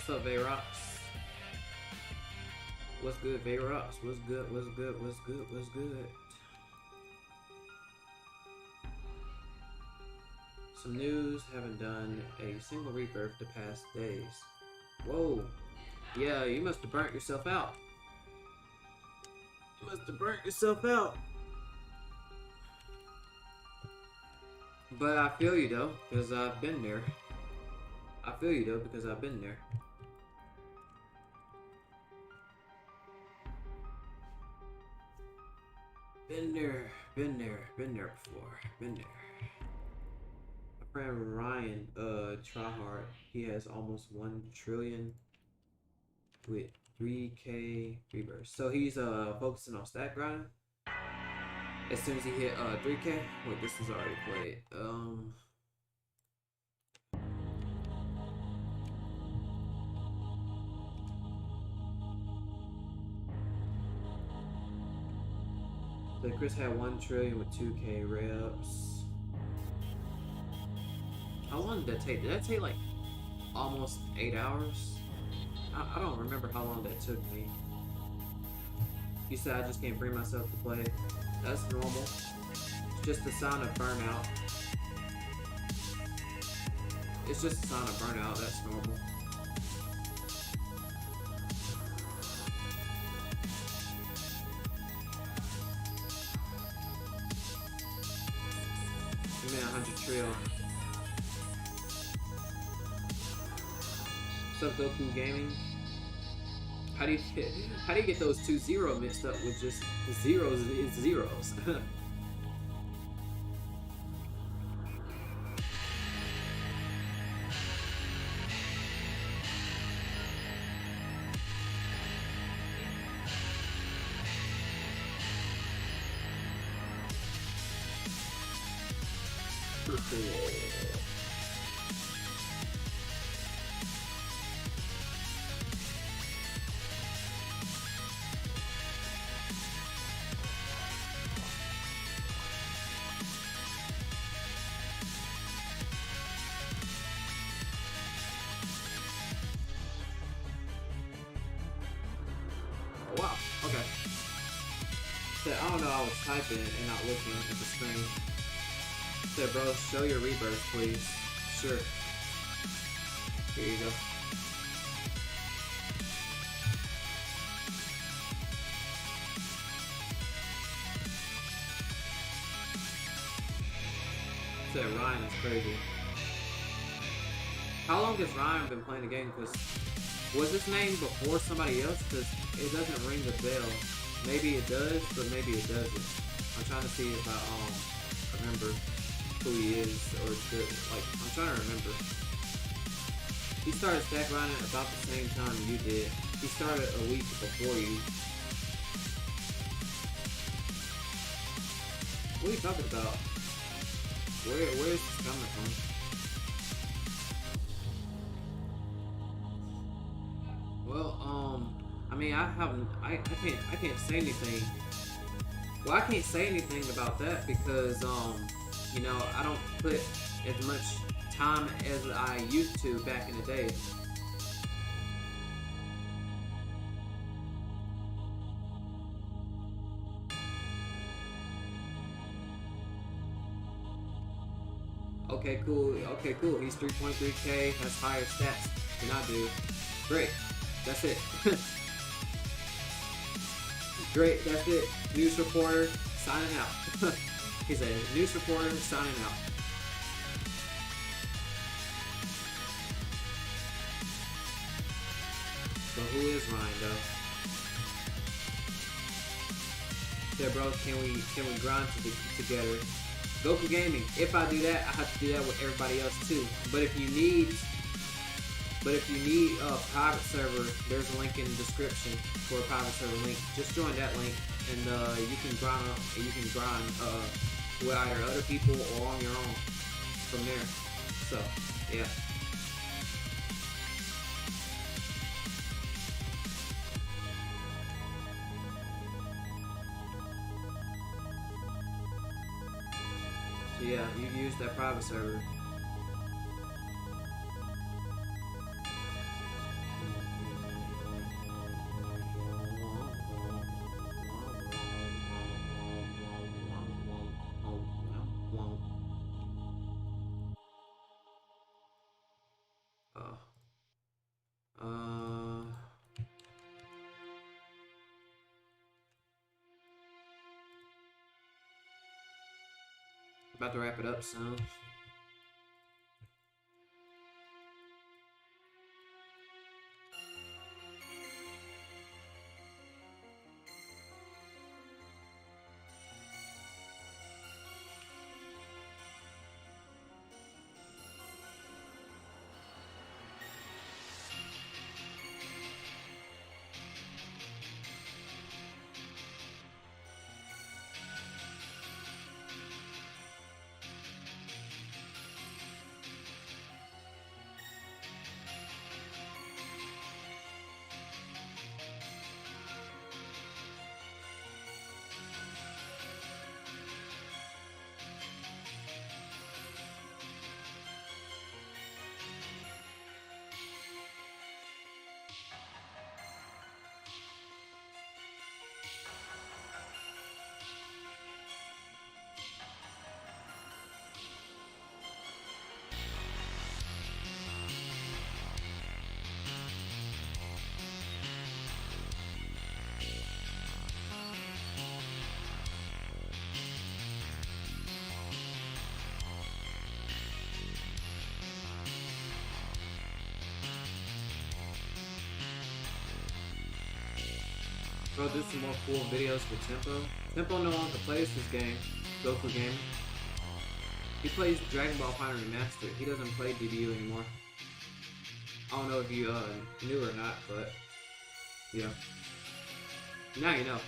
What's up, VayRox? What's good, VayRox? What's good? What's good? What's good? What's good? Some news, haven't done a single rebirth the past days. Whoa. Yeah, you must have burnt yourself out. You must have burnt yourself out. But I feel you though, because I've been there. I feel you though, because I've been there. Been there before. Been there. My friend Ryan, tryhard, he has almost 1 trillion with 3K rebirths. So he's focusing on stat grinding. As soon as he hit 3K, wait, this is already played. So Kris had 1 trillion with 2K reps. How long did that take? Did that take like almost 8 hours? I don't remember how long that took me. You said I just can't bring myself to play. That's normal. It's just a sign of burnout. It's just a sign of burnout. That's normal. You mean 100 trillion. What's up, Goku Gaming? How do you get those 2 zeros mixed up with just zeros and zeros? I was typing and not looking at the screen. Said, bro, show your rebirth, please. Sure. Here you go. Said Ryan is crazy. How long has Ryan been playing the game? Because was this name before somebody else? Because it doesn't ring a bell. Maybe it does, but maybe it doesn't. I'm trying to see if I remember who he is, or like I'm trying to remember. He started Stat Grinding about the same time you did. He started a week before you. What are you talking about? Where is this coming from? Well, I mean, I can't say anything. Well, I can't say anything about that because, you know, I don't put as much time as I used to back in the day. Okay, cool. Okay, cool. He's 3.3K, has higher stats than I do. Great. That's it. Great, that's it. News reporter signing out. He's a news reporter signing out. So who is Ryan though? Yeah, bro, can we grind together? Goku Gaming. If I do that, I have to do that with everybody else too. But if you need a private server, there's a link in the description for a private server link. Just join that link, and you can grind with either other people or on your own from there. So yeah. So yeah, you can use that private server. About to wrap it up soon. Bro, do some more cool videos for Tempo. Tempo no longer plays this game, Goku Gaming. He plays Dragon Ball Final Remastered. He doesn't play DBU anymore. I don't know if you knew or not, but yeah. Now you know.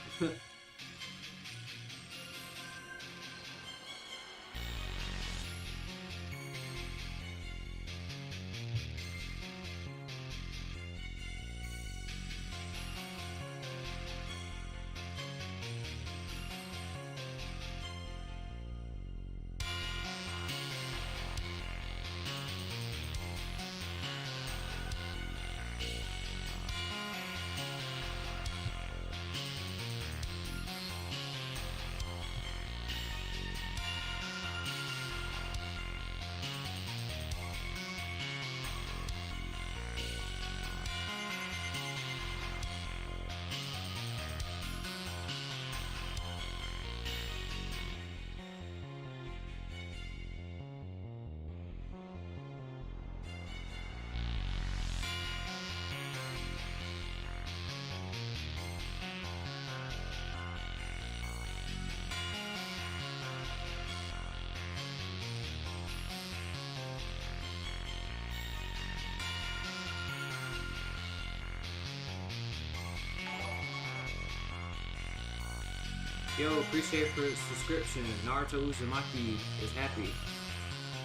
Yo, appreciate for the subscription. Naruto Uzumaki is happy.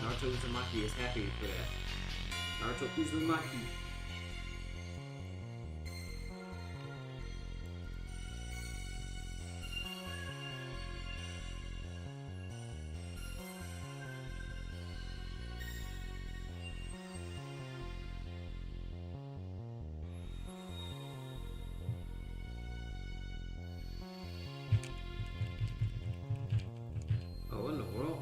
Naruto Uzumaki is happy for that. Naruto Uzumaki. Oh, what in the world?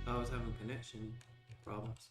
I was having connection problems.